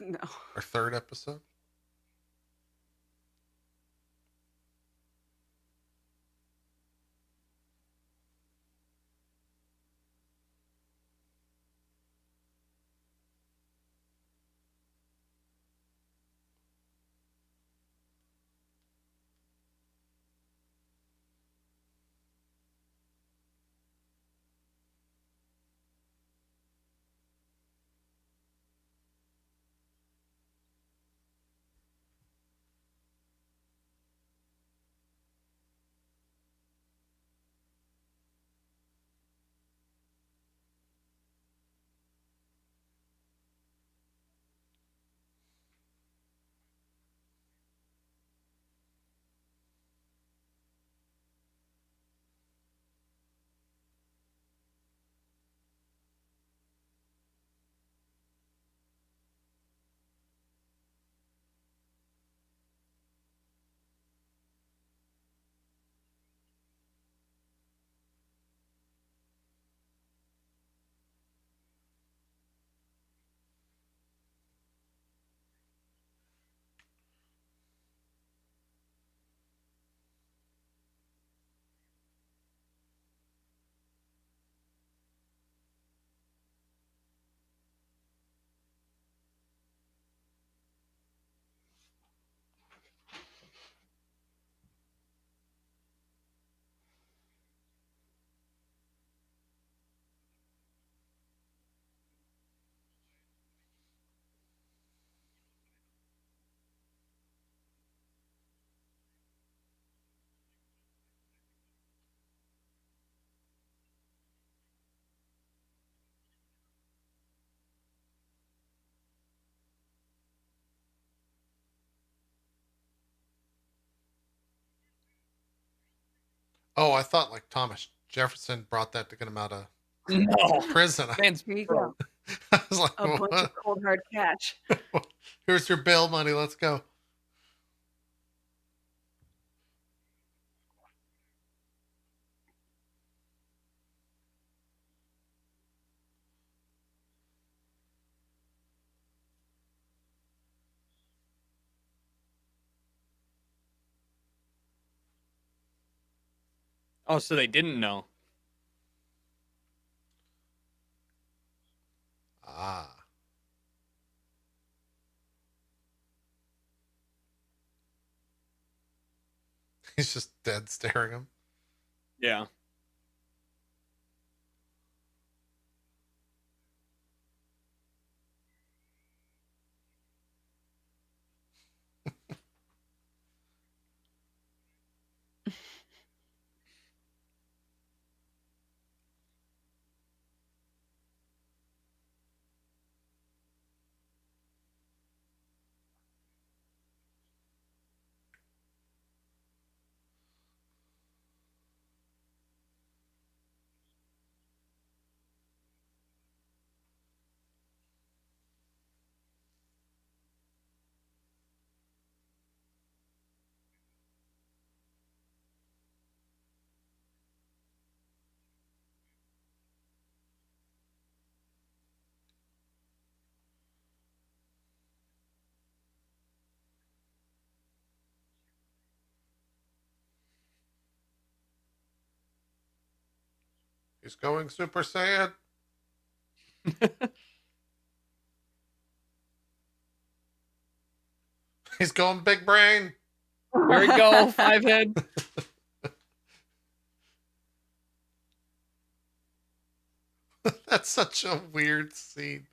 No. Our third episode. Oh, I thought like Thomas Jefferson brought that to get him out of No. prison. Man's Here you go. I was like, A bunch of cold hard cash. here's your bail money. Let's go. Oh, so they didn't know. Ah. He's just dead staring him. Yeah. He's going Super Saiyan. He's going big brain. Here we go, five head. That's such a weird scene.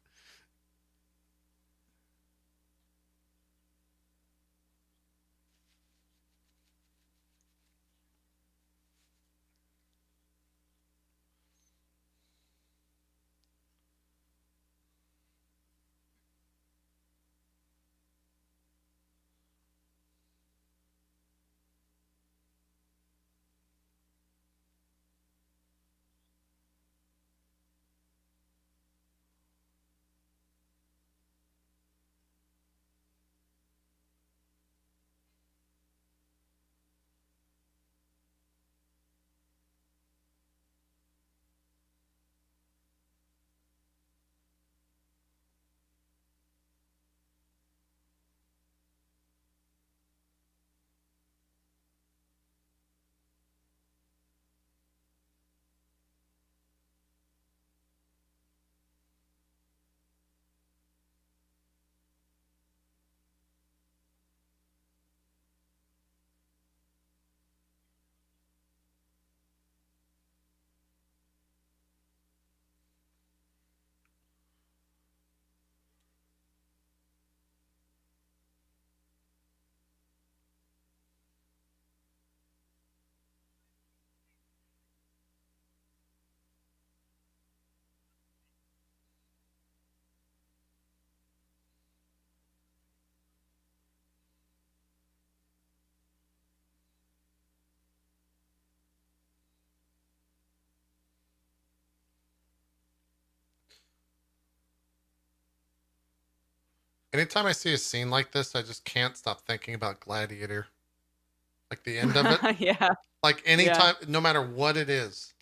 Anytime I see a scene like this, I just can't stop thinking about Gladiator. Like the end of it. Yeah. Like Yeah. anytime, no matter what it is,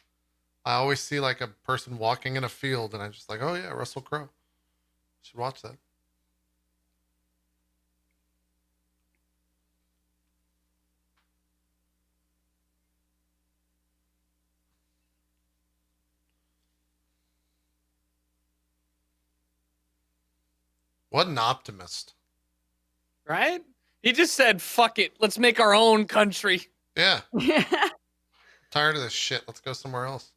I always see like a person walking in a field, and I'm just like, oh yeah, Russell Crowe. Should watch that. What an optimist. Right? He just said, "Fuck it, let's make our own country." Yeah. Yeah. Tired of this shit. Let's go somewhere else.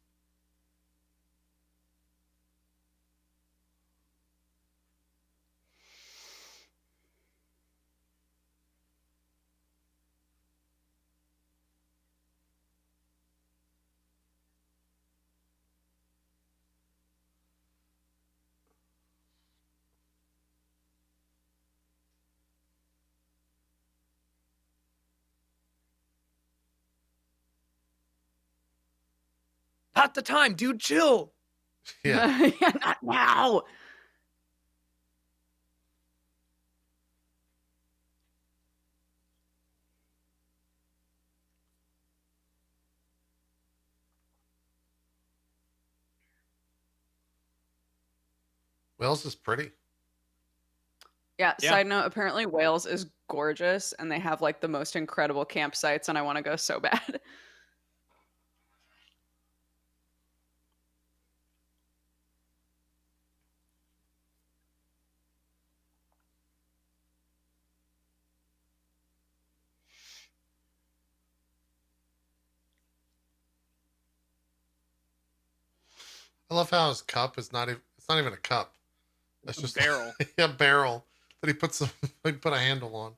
Not the time, dude. Chill. Yeah. Yeah, not now. Wales is pretty. Yeah, Yeah. side note, apparently Wales is gorgeous and they have like the most incredible campsites and I want to go so bad. I love how his cup is not even. It's not even a cup. That's A just barrel. a barrel that he puts. He put a handle on.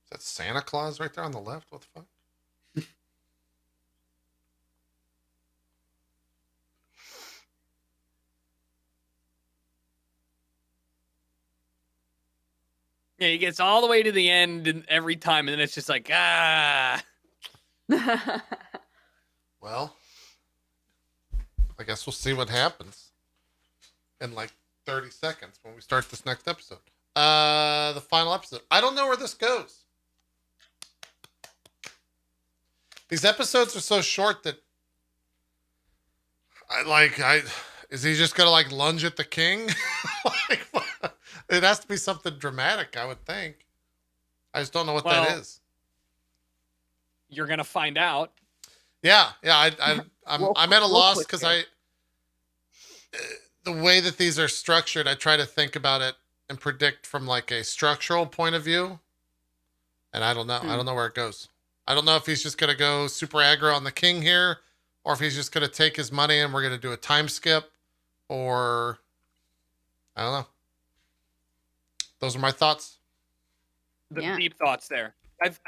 Is that Santa Claus right there on the left? What the fuck? Yeah, he gets all the way to the end and every time, and then it's just like, ah. Well, I guess we'll see what happens in like 30 seconds when we start this next episode. The final episode. I don't know where this goes. These episodes are so short that I is he just gonna like lunge at the king? Like, what? It has to be something dramatic, I would think. I just don't know what that Well- is. You're gonna find out. Yeah. Real- I'm at a real loss quick because here. the way that these are structured, I try to think about it and predict from like a structural point of view. And I don't know. I don't know where it goes. I don't know if he's just gonna go super aggro on the king here, or if he's just gonna take his money and we're gonna do a time skip, or I don't know. Those are my thoughts. The Yeah. deep thoughts there.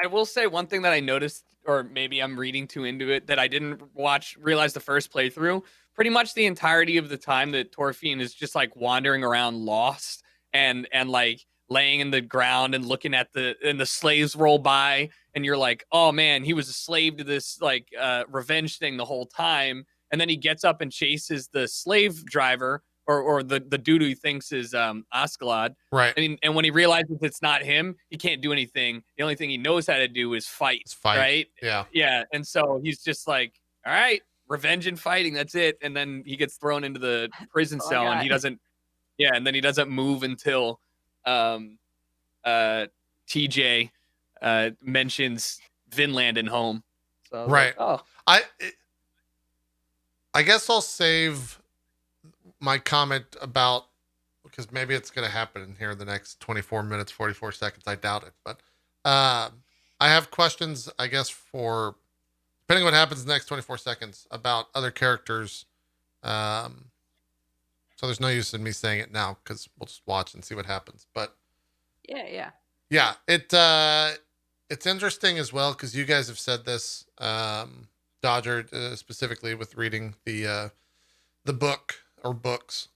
I will say one thing that I noticed, or maybe I'm reading too into it, that I didn't realize the first playthrough. Pretty much the entirety of the time that Thorfinn is just like wandering around lost and like laying in the ground and looking at the slaves roll by, and you're like, oh man, he was a slave to this like revenge thing the whole time. And then he gets up and chases the slave driver or the dude who he thinks is Askeladd. Right. And when he realizes it's not him, he can't do anything. The only thing he knows how to do is fight. It's fight. Right? Yeah. Yeah. And so he's just like, all right, revenge and fighting. That's it. And then he gets thrown into the prison all I cell, and got. he doesn't. Yeah, and then he doesn't move until TJ mentions Vinland and home. So I was Right. like, oh, I guess I'll save my comment about, because maybe it's going to happen in here in the next 24 minutes, 44 seconds. I doubt it. But I have questions, I guess, for depending on what happens in the next 24 seconds about other characters. So there's no use in me saying it now because we'll just watch and see what happens. But Yeah. yeah, it's interesting as well because you guys have said this, Dodger specifically with reading the book or books.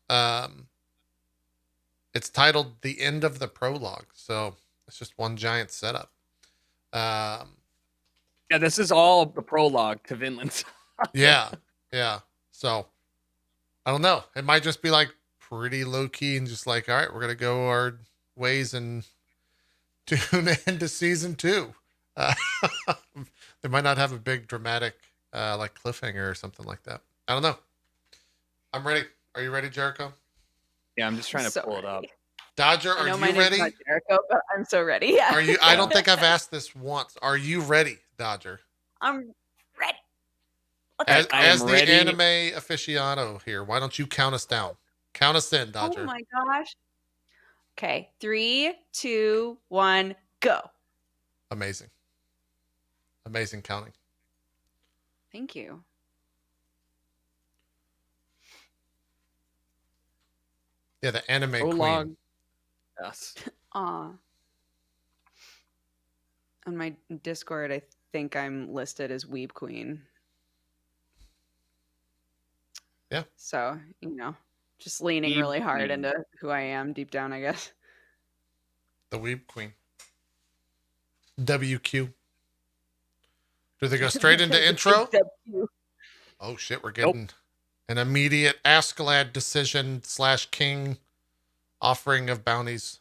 It's titled "The End of the Prologue," so it's just one giant setup. Yeah, this is all the prologue to Vinland Saga. Yeah. So I don't know. It might just be like pretty low key and just like, all right, we're gonna go our ways and tune into season 2. Uh, they might not have a big dramatic like cliffhanger or something like that. I don't know. I'm ready. Are you ready, Jericho? Yeah, I'm just trying to So pull it up. ready. Dodger, I are know you my name's ready? not Jericho, but I'm so ready. Yeah. Are you? I don't think I've asked this once. Are you ready, Dodger? I'm ready. I am As the ready. anime aficionado here, why don't you count us down? Count us in, Oh Dodger. my gosh. Okay, 3, 2, 1, go. Amazing. Amazing counting. Thank you. Yeah, the anime Prologue. queen. Yes. Aw. On my Discord, I think I'm listed as Weeb Queen. Yeah. So, just leaning Weeb really hard Queen. into who I am deep down, I guess. The weeb queen. WQ. Do they go straight into intro? W. Oh shit, we're getting an immediate Askeladd decision / king offering of bounties.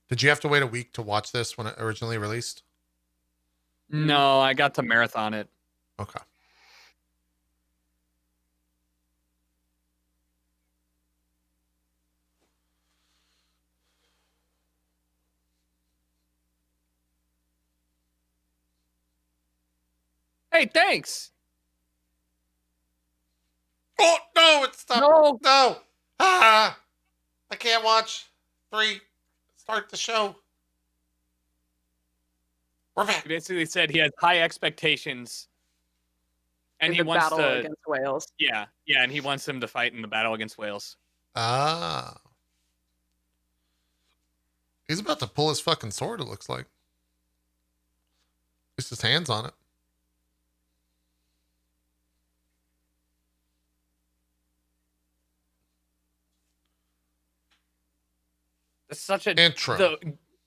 Did you have to wait a week to watch this when it originally released? No, I got to marathon it. Okay. Hey, thanks. Oh no, it's stopped. No. No. Ah, I can't watch 3. Start the show. We're back. He basically said he has high expectations, and In he the wants battle to. against Wales. Yeah, and he wants them to fight in the battle against Wales. Ah. He's about to pull his fucking sword, it looks like. At least his hand's on it. It's such a Intro.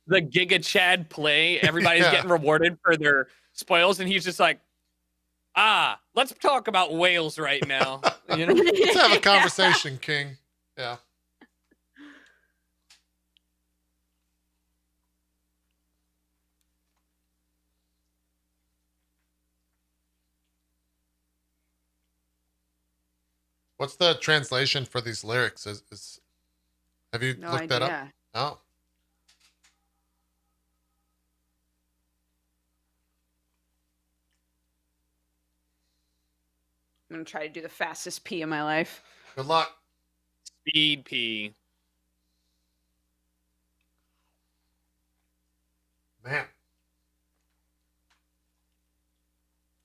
The Giga Chad play. Everybody's Yeah. getting rewarded for their spoils, and he's just like, let's talk about Wales right now. Let's have a conversation, King. Yeah. What's the translation for these lyrics? Have you No looked that up? idea. Oh. I'm going to try to do the fastest pee in my life. Good luck. Speed P. Man.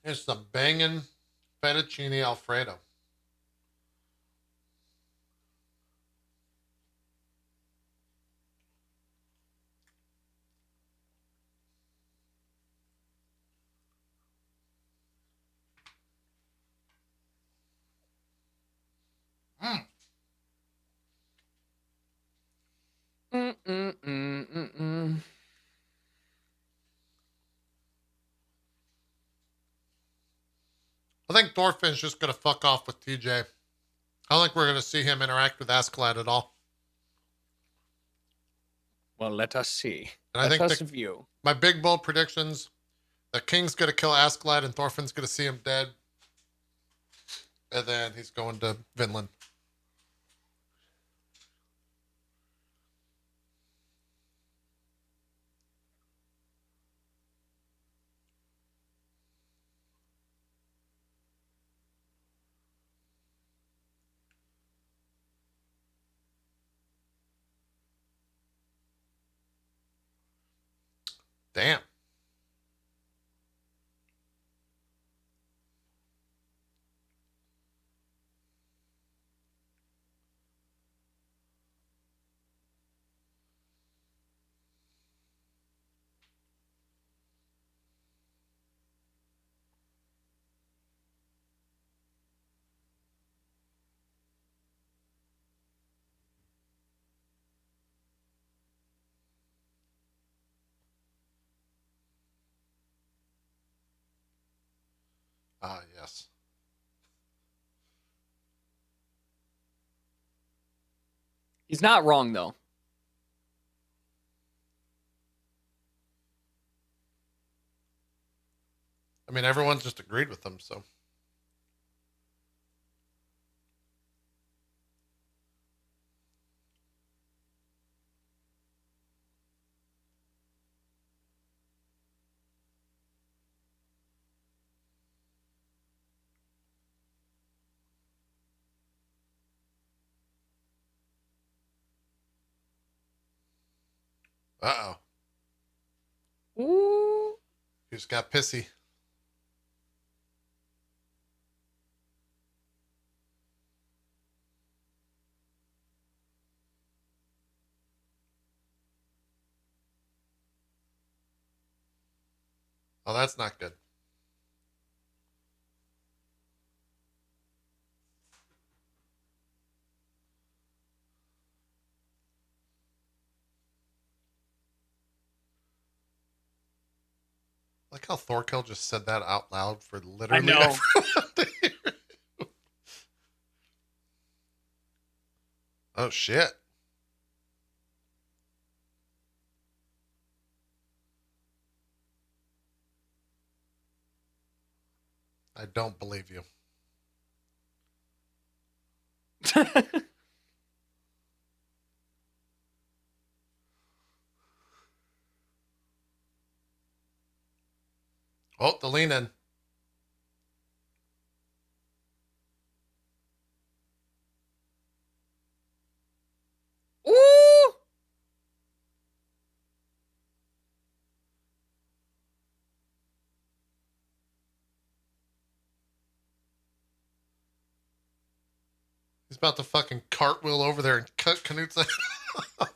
Here's some banging fettuccine Alfredo. Mm. I think Thorfinn's just going to fuck off with TJ. I don't think we're going to see him interact with Askeladd at all. Well, let us see. And I let think us view. My big bold predictions: the King's going to kill Askeladd and Thorfinn's going to see him dead. And then he's going to Vinland. Damn. Ah, yes. He's not wrong though. I mean, everyone's just agreed with him, so. Uh-oh. Ooh. He just got pissy. Oh, that's not good. Like how Thorkel just said that out loud for literally know. everyone to hear. Oh, shit. I don't believe you. Oh, the lean in. Ooh. He's about to fucking cartwheel over there and cut Canute's head off.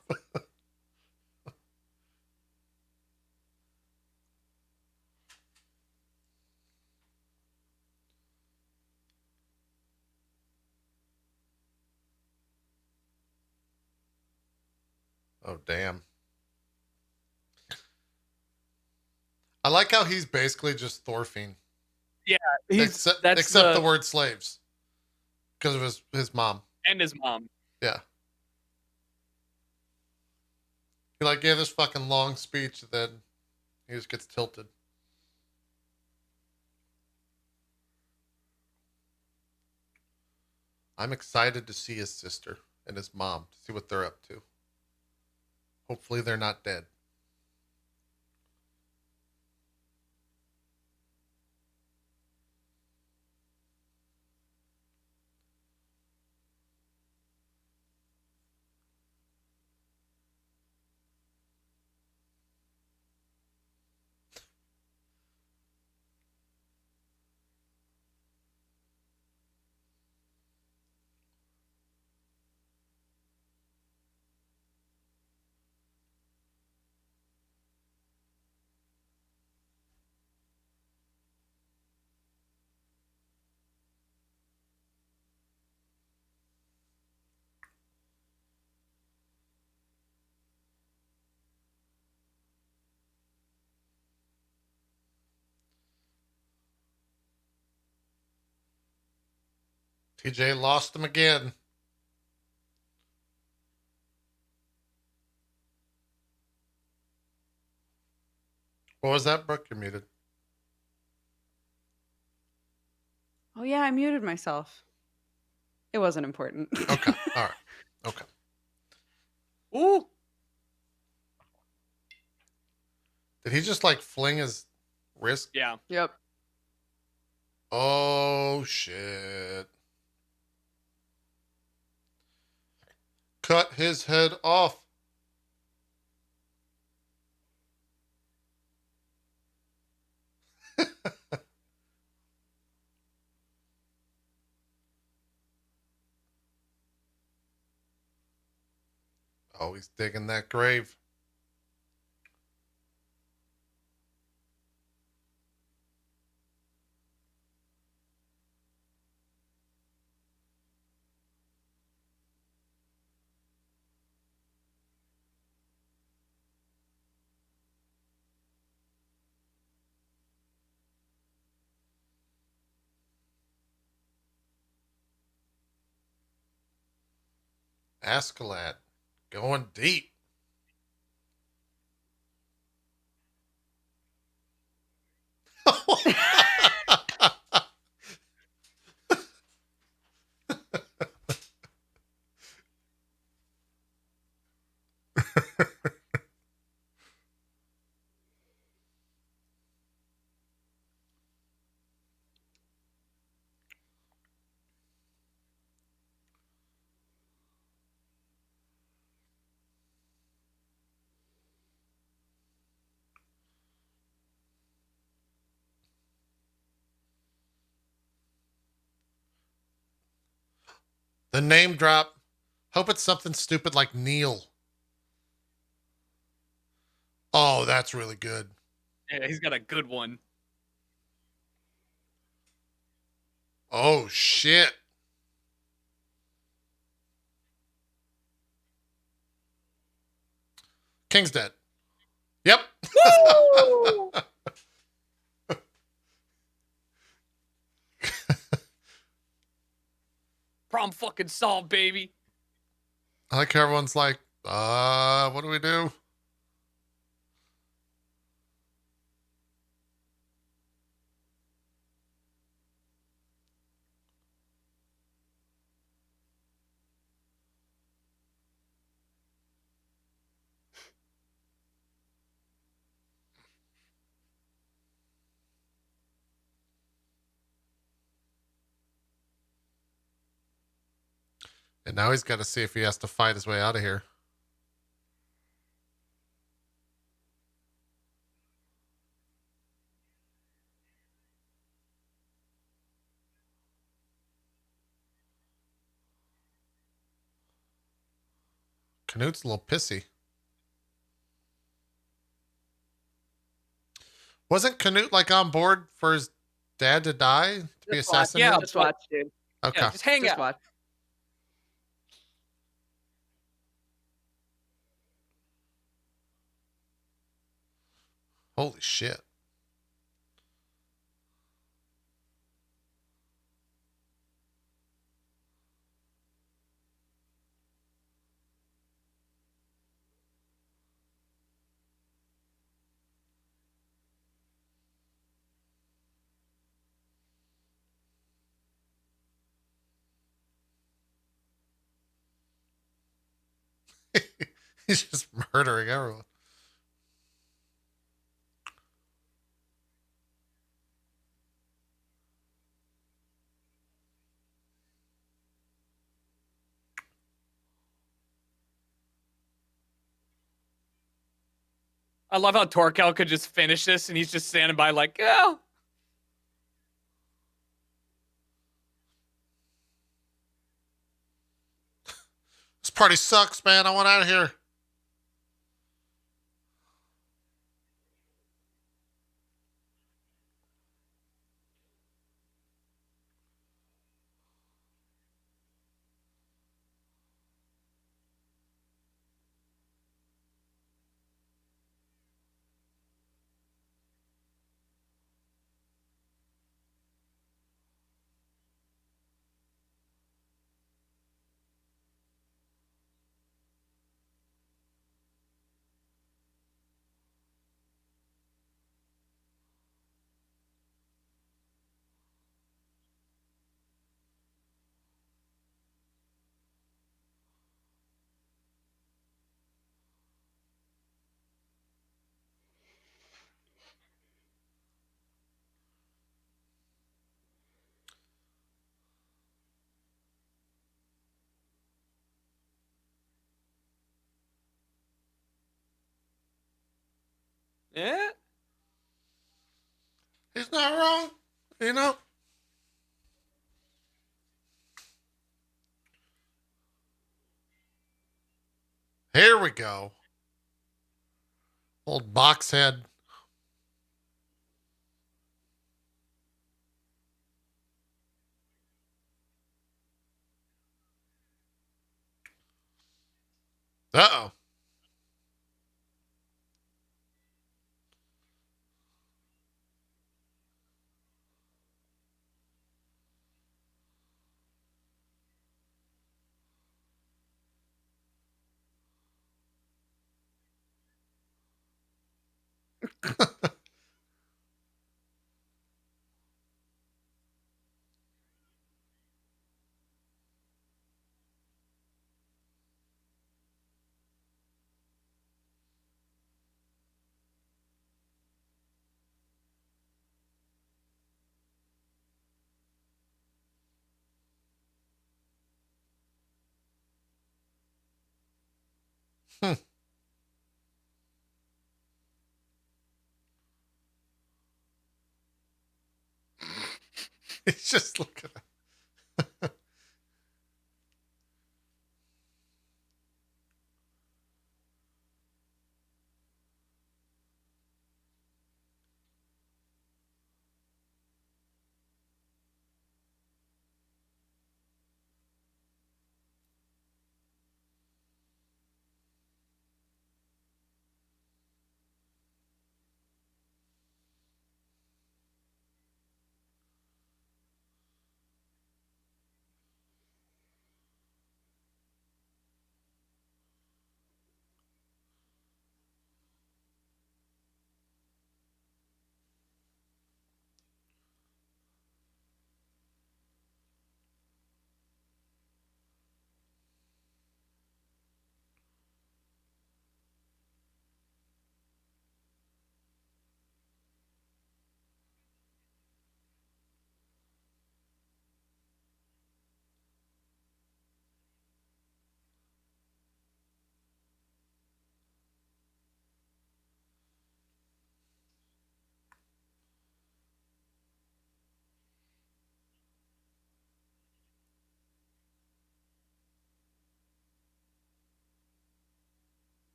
Oh, damn. I like how he's basically just Thorfinn. Yeah, Except the word slaves. Because of his mom. And his mom. Yeah. He like gave this fucking long speech, then he just gets tilted. I'm excited to see his sister and his mom, to see what they're up to. Hopefully they're not dead. TJ lost him again. What was that, Brooke? You're muted. Oh yeah, I muted myself. It wasn't important. Okay. All right. Okay. Ooh. Did he just like fling his wrist? Yeah. Yep. Oh, shit. Cut his head off. Oh, he's digging that grave. Askeladd. Going deep. The name drop. Hope it's something stupid like Neil. Oh, that's really good. Yeah, he's got a good one. Oh, shit. King's dead. Yep. Woo! Problem fucking solved, baby. I like how everyone's like, what do we do? And now he's got to see if he has to fight his way out of here. Canute's a little pissy. Wasn't Canute like on board for his dad to die, to be Just watch. assassinated? Yeah, Just watch, dude. Okay. Yeah, just hang Just out. watch. Holy shit. He's just murdering everyone. I love how Torkel could just finish this and he's just standing by like, oh. This party sucks, man. I want out of here. Yeah. He's not wrong. You know? Here we go. Old box head. Uh-oh. He's just looking at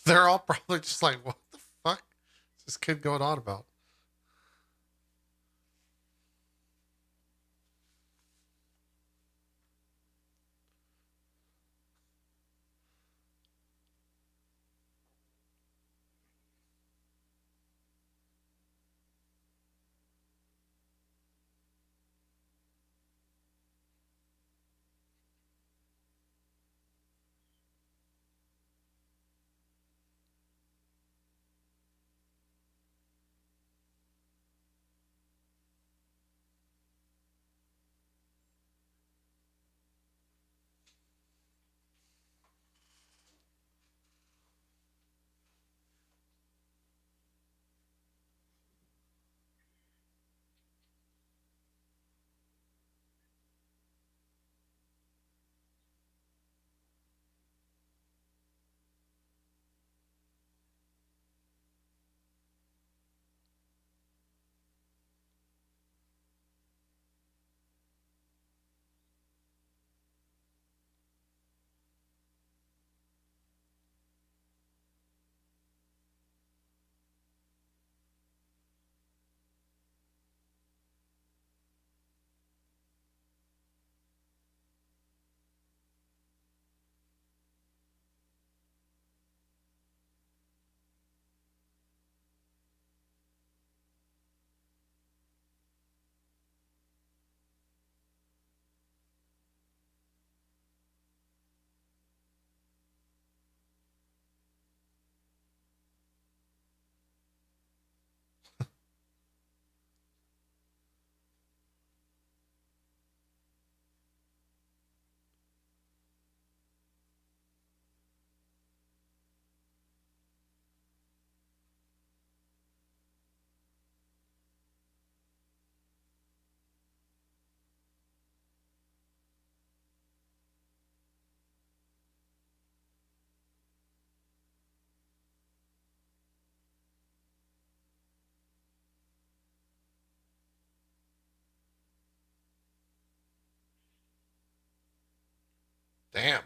They're all probably just like, what the fuck is this kid going on about? Damn.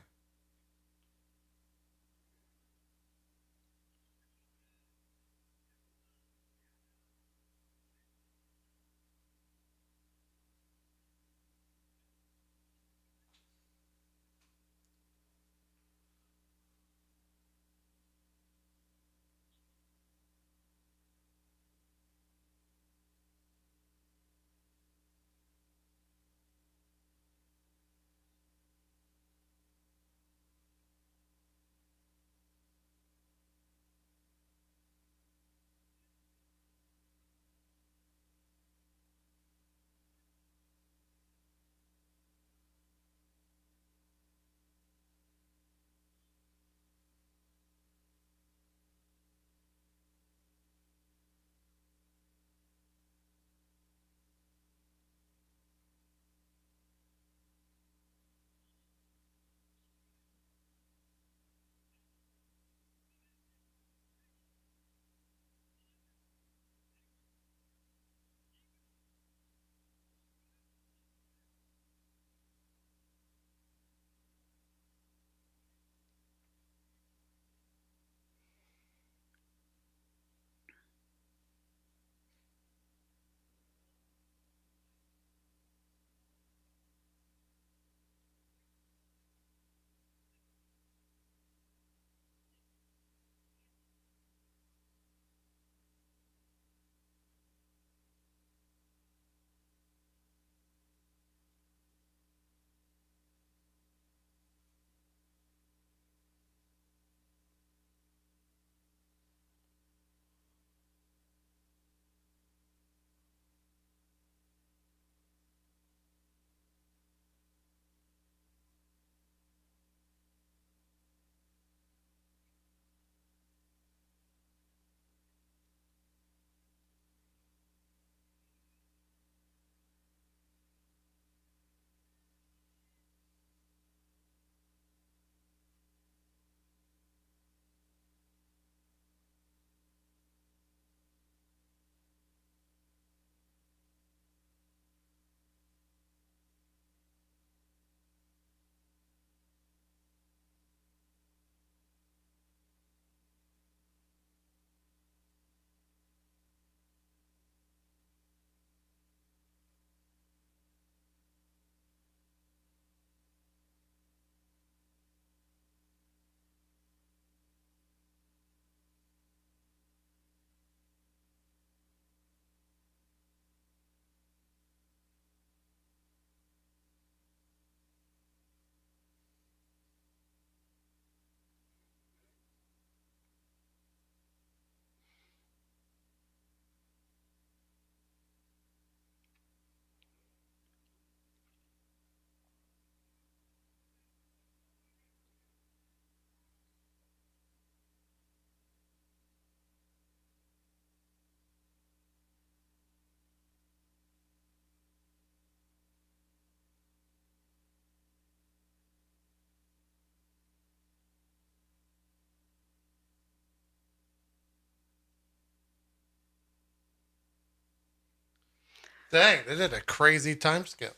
Dang, they did a crazy time skip.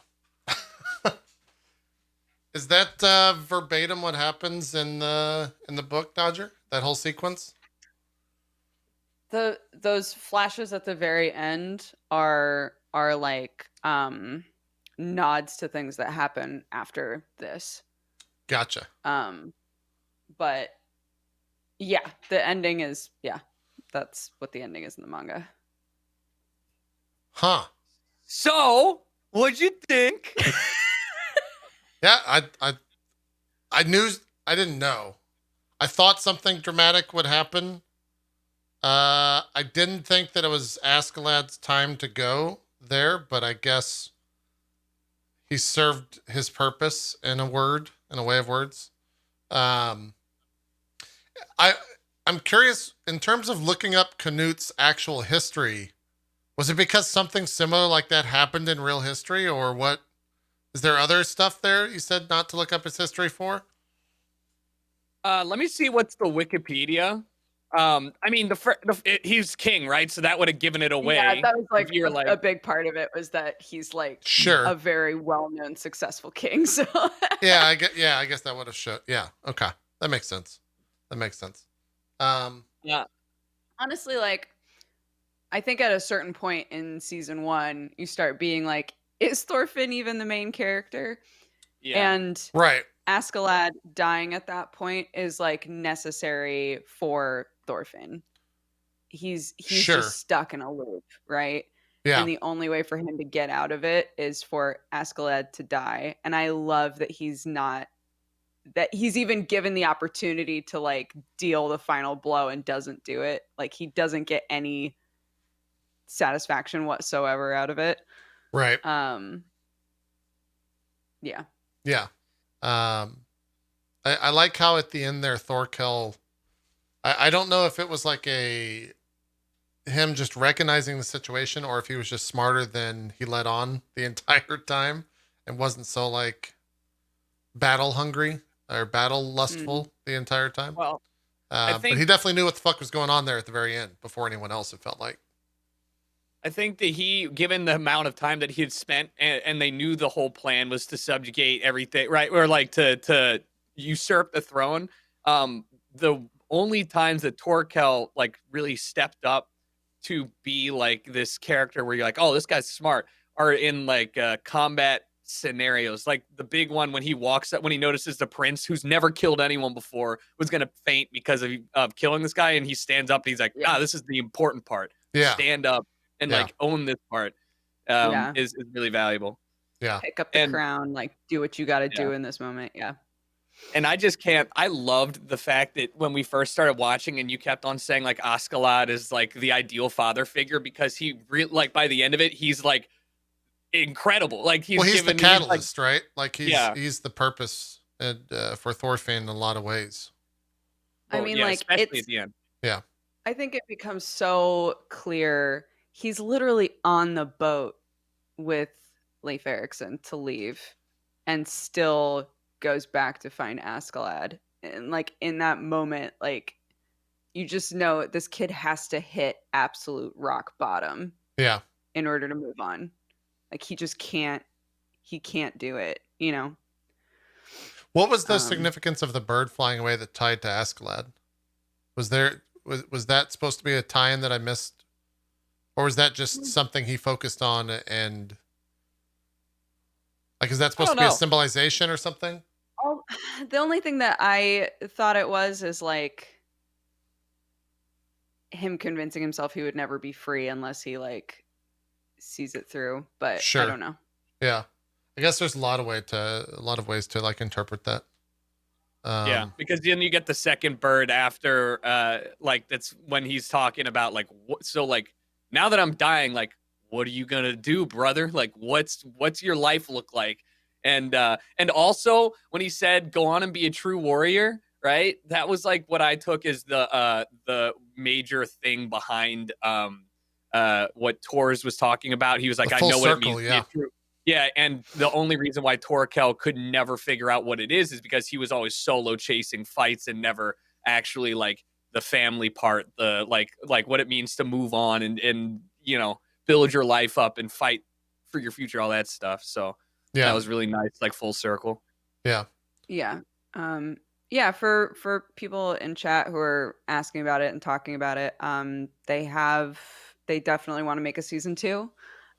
Is that verbatim what happens in the book, Dodger? That whole sequence? Those flashes at the very end are like nods to things that happen after this. Gotcha. But yeah, the ending is that's what the ending is in the manga. Huh. So, what'd you think? Yeah, I knew, I didn't know. I thought something dramatic would happen. I didn't think that it was Askeladd's time to go there, but I guess he served his purpose in a way of words. Um, I I'm curious in terms of looking up Canute's actual history. Was it because something similar like that happened in real history, or what? Is there other stuff there you said not to look up his history for? Let me see what's the Wikipedia. I mean, he's king, right? So that would have given it away. Yeah, that was like if you're a big part of it was that he's like Sure. a very well-known, successful king. So Yeah, I guess that would have showed. Yeah, okay, that makes sense. yeah, honestly, like I think at a certain point in season 1, you start being like, is Thorfinn even the main character? yeah. And right. Askeladd dying at that point is like necessary for Thorfinn. He's Sure. just stuck in a loop, right? Yeah. And the only way for him to get out of it is for Askeladd to die. And I love that he's even given the opportunity to like deal the final blow and doesn't do it. Like he doesn't get any satisfaction whatsoever out of it. Right. Yeah. Yeah. I like how at the end there, Thorkel, I don't know if it was like him just recognizing the situation or if he was just smarter than he let on the entire time and wasn't so like battle hungry or battle lustful the entire time. Well, but he definitely knew what the fuck was going on there at the very end before anyone else, it felt like. I think that given the amount of time that he had spent, and they knew the whole plan was to subjugate everything, right? Or like to usurp the throne. The only times that Torkel like really stepped up to be like this character where you're like, oh, this guy's smart, are in like combat scenarios. Like the big one when he walks up, when he notices the prince who's never killed anyone before was going to faint because of killing this guy, and he stands up and he's like, this is the important part. Yeah. Stand up and like own this part is really valuable. Yeah. Pick up the crown, like do what you got to do in this moment. Yeah. And I loved the fact that when we first started watching and you kept on saying like Askeladd is like the ideal father figure, because he really, like by the end of it, he's like incredible. Like he's the catalyst, right? Like he's the purpose for Thorfinn in a lot of ways. I mean, like especially at the end. Yeah. I think it becomes so clear. He's literally on the boat with Leif Erikson to leave and still goes back to find Askeladd. And like in that moment, like you just know this kid has to hit absolute rock bottom. Yeah. In order to move on. Like he can't do it, you know? What was the significance of the bird flying away that tied to Askeladd? Was that supposed to be a tie-in that I missed? Or was that just something he focused on and like, is that supposed to be a symbolization or something? Oh, the only thing that I thought it was is like him convincing himself he would never be free unless he like sees it through, but I don't know. Yeah. I guess there's a lot of ways to like interpret that. Yeah, because then you get the second bird after like that's when he's talking about like so like now that I'm dying, like what are you gonna do, brother? Like what's your life look like? And also when he said go on and be a true warrior, right? That was like what I took as the major thing behind what Tors was talking about. He was like, I know what it means to be true. Yeah, and the only reason why Torkel could never figure out what it is because he was always solo chasing fights and never actually like the family part, the like what it means to move on and you know build your life up and fight for your future, all that stuff. So that was really nice, like full circle. Yeah. Yeah. Yeah, for people in chat who are asking about it and talking about it, they definitely want to make a season 2.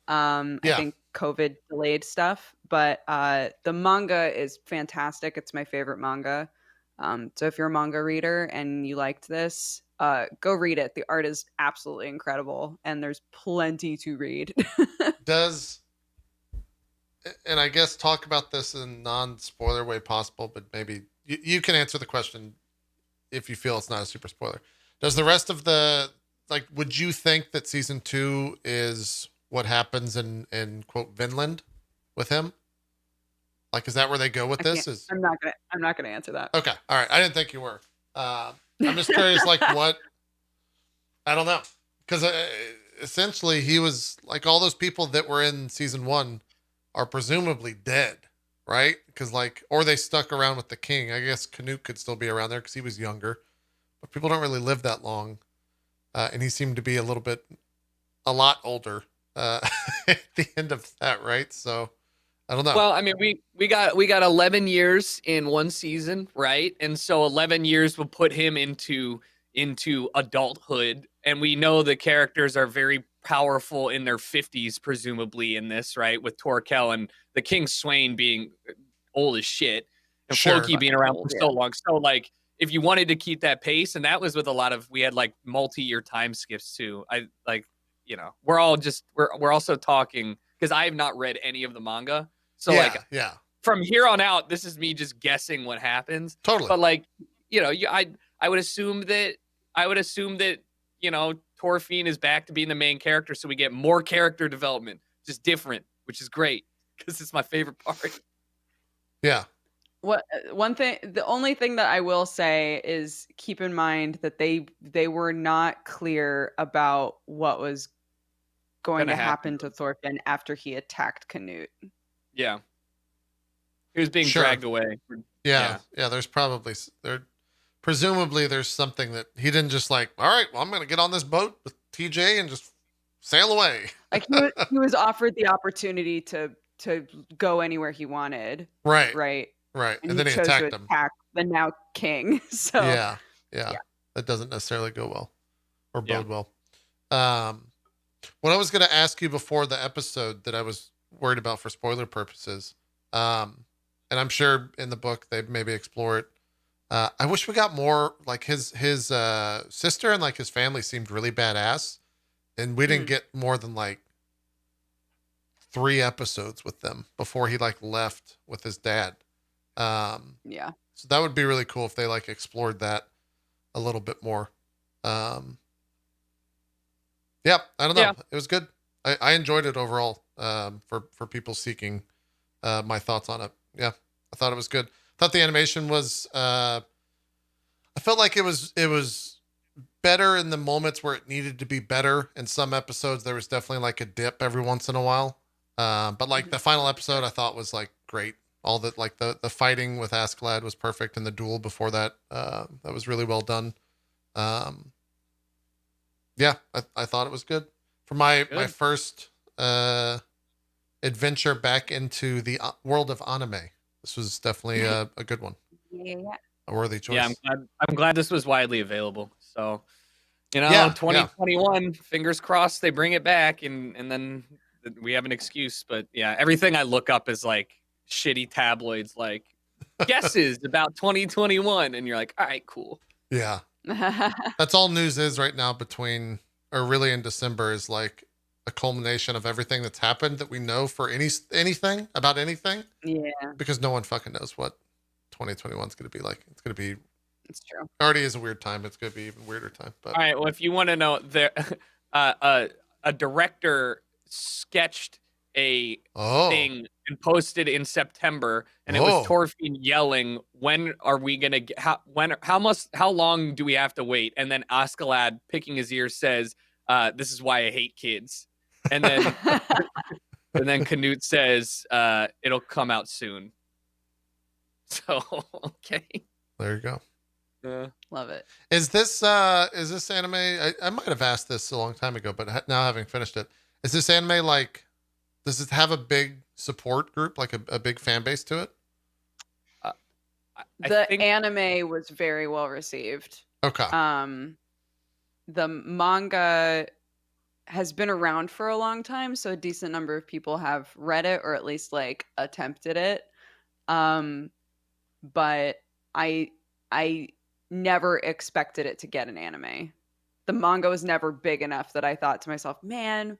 I think COVID delayed stuff, but the manga is fantastic. It's my favorite manga. So if you're a manga reader and you liked this, go read it. The art is absolutely incredible, and there's plenty to read. And I guess talk about this in non-spoiler way possible, but maybe you can answer the question if you feel it's not a super spoiler. Does the rest of would you think that season 2 is what happens in quote Vinland with him? Like, is that where they go with this? I'm not gonna answer that. Okay. All right. I didn't think you were. I'm just curious, like what, I don't know. Cause essentially he was like all those people that were in season 1 are presumably dead, right? Cause like, or they stuck around with the king. I guess Canute could still be around there cause he was younger, but people don't really live that long. And he seemed to be a lot older at the end of that, right? So I don't know. Well, I mean, we got 11 years in one season, right? And so 11 years will put him into adulthood, and we know the characters are very powerful in their 50s, presumably in this, right? With Torkel and the King Swain being old as shit, and Sure. Floki being around for Yeah. so long. So like, if you wanted to keep that pace, and that was with a lot of, we had like multi-year time skips too. I like, we're also talking because I have not read any of the manga. So yeah, from here on out, this is me just guessing what happens. totally. But like, I would assume that Thorfinn is back to being the main character, so we get more character development, just different, which is great because it's my favorite part. Yeah. The only thing that I will say is keep in mind that they were not clear about what was going Gonna to happen happen. to Thorfinn after he attacked Canute. Yeah, he was being Sure. dragged away. Yeah. There's presumably there's something that he didn't just like, all right, well, I'm going to get on this boat with TJ and just sail away. Like he was offered the opportunity to go anywhere he wanted. Right. Right. And then he chose attacked to him. attack the now king. So Yeah. That doesn't necessarily go well or bode well. What I was going to ask you before the episode that I was worried about for spoiler purposes, and I'm sure in the book they maybe explore it. I wish we got more, like his sister and like his family seemed really badass, and we didn't get more than like 3 episodes with them before he like left with his dad. yeah. So that would be really cool if they like explored that a little bit more. Yeah, I don't know. Yeah. It was good. I enjoyed it overall. For people seeking my thoughts on it. Yeah, I thought it was good. I thought the animation was. I felt like it was better in the moments where it needed to be better. In some episodes, there was definitely like a dip every once in a while. But like the final episode, I thought was like great. All that, like the fighting with Askeladd was perfect, and the duel before that, that was really well done. Yeah, I thought it was good for my first adventure back into the world of anime. This was definitely a good one. Yeah. A worthy choice. Yeah, I'm glad this was widely available. So, 2021, fingers crossed they bring it back, and then we have an excuse. But yeah, everything I look up is like shitty tabloids, like guesses about 2021, and you're like, all right, cool. Yeah. That's all news is right now really in December is like a culmination of everything that's happened that we know for anything about anything. Yeah. Because no one fucking knows what 2021 is going to be like. It's going to be. It's true. Already is a weird time. It's going to be even weirder time. But all right. Well, if you want to know, there, a director sketched a thing and posted in September, and it was Thorfinn yelling, "When are we gonna get? How long do we have to wait?" And then Askeladd, picking his ears, says, "This is why I hate kids." And then Canute says, "It'll come out soon." So okay, there you go. Love it. Is this anime? I might have asked this a long time ago, but now having finished it, is this anime like? Does it have a big support group, like a big fan base to it? The anime was very well received. Okay. The manga has been around for a long time, so a decent number of people have read it or at least like attempted it. But I never expected it to get an anime. The manga was never big enough that I thought to myself, man,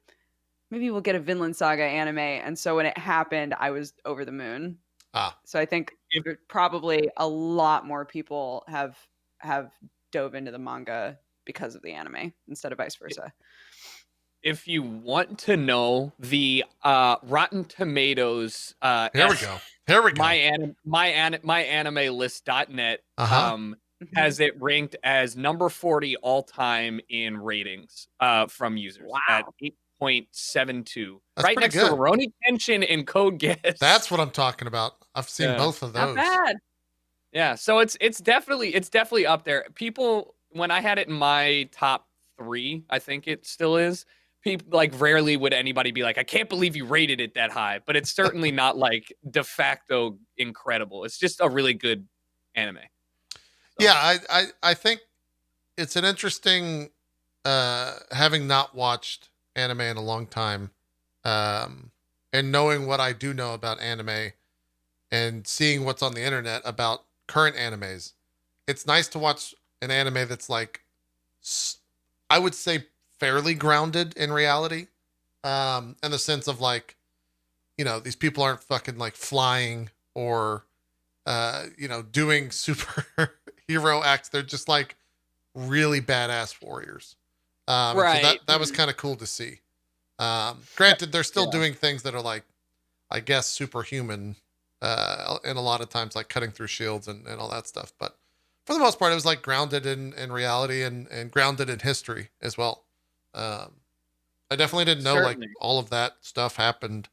maybe we'll get a Vinland Saga anime. And so when it happened, I was over the moon. So I think probably a lot more people have dove into the manga because of the anime instead of vice versa. If you want to know the Rotten Tomatoes, here we go. myanimelist.net has it ranked as number 40 all time in ratings from users at 8.72. Right next to Rurouni Kenshin and Code Geass. That's what I'm talking about. I've seen both of those. Not bad. Yeah, so it's definitely up there. People when I had it in my top 3, I think it still is. People like rarely would anybody be like, I can't believe you rated it that high, but it's certainly not like de facto incredible. It's just a really good anime. So. Yeah, I think it's an interesting, having not watched anime in a long time, and knowing what I do know about anime and seeing what's on the internet about current animes. It's nice to watch an anime that's like, I would say, fairly grounded in reality, in the sense of like, these people aren't fucking like flying or, doing superhero acts. They're just like really badass warriors. Right. So that was kind of cool to see. Granted, they're still doing things that are like, I guess, superhuman, and a lot of times like cutting through shields and all that stuff. But for the most part, it was like grounded in reality and grounded in history as well. I definitely didn't know like all of that stuff happened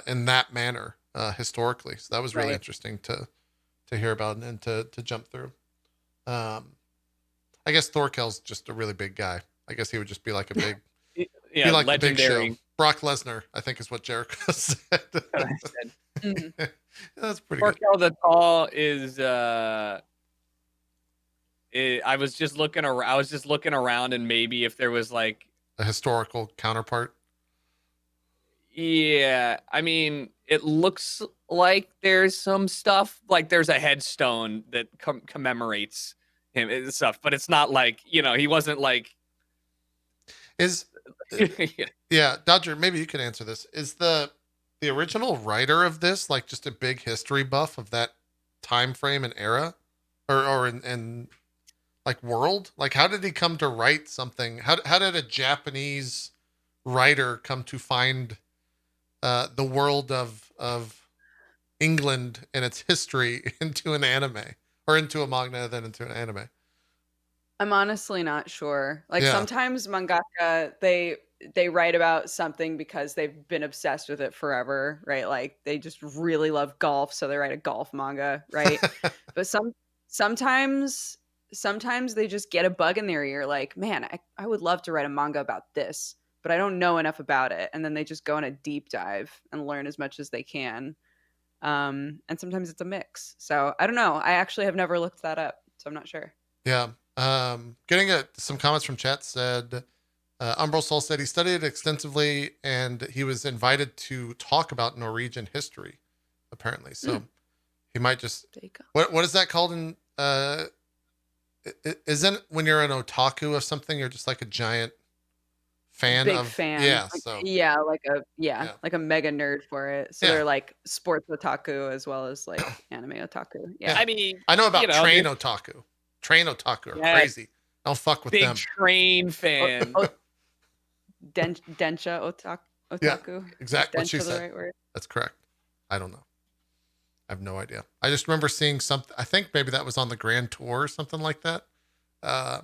in that manner historically. So that was really interesting to hear about and to jump through. I guess Thorkel's just a really big guy. I guess he would just be like a big, yeah, be like legendary. the big show. Brock Lesnar, I think, is what Jericho said. That's pretty good. Thorkel the Tall is. I was just looking around, and maybe if there was like a historical counterpart. Yeah, I mean, it looks like there's some stuff, like there's a headstone that commemorates him and stuff, but it's not like, he wasn't like. Yeah, Dodger, maybe you could answer this. Is the original writer of this like just a big history buff of that time frame and era, or in like world? Like, how did he come to write something? How did a Japanese writer come to find the world of England and its history into an anime, or into a manga, then into an anime? I'm honestly not sure. Like sometimes mangaka, they write about something because they've been obsessed with it forever, right? Like they just really love golf, so they write a golf manga, right? But sometimes they just get a bug in their ear, like, man, I would love to write a manga about this, but I don't know enough about it. And then they just go on a deep dive and learn as much as they can. And sometimes it's a mix. So I don't know. I actually have never looked that up, so I'm not sure. Yeah. Getting some comments from chat said, Umbral Soul said he studied it extensively and he was invited to talk about Norwegian history, apparently. So he might just, what is that called in, isn't when you're an otaku of something, you're just like a giant fan Big fan. Yeah. Like, So like a mega nerd for it. So they're like sports otaku as well as like anime otaku. Yeah. I mean, I know about train otaku. Train otaku are crazy. Don't fuck with big them. Train fan. Densha otaku. Yeah, exactly. What she the said. right word? That's correct. I don't know. I have no idea. I just remember seeing something. I think maybe that was on the Grand Tour or something like that. Or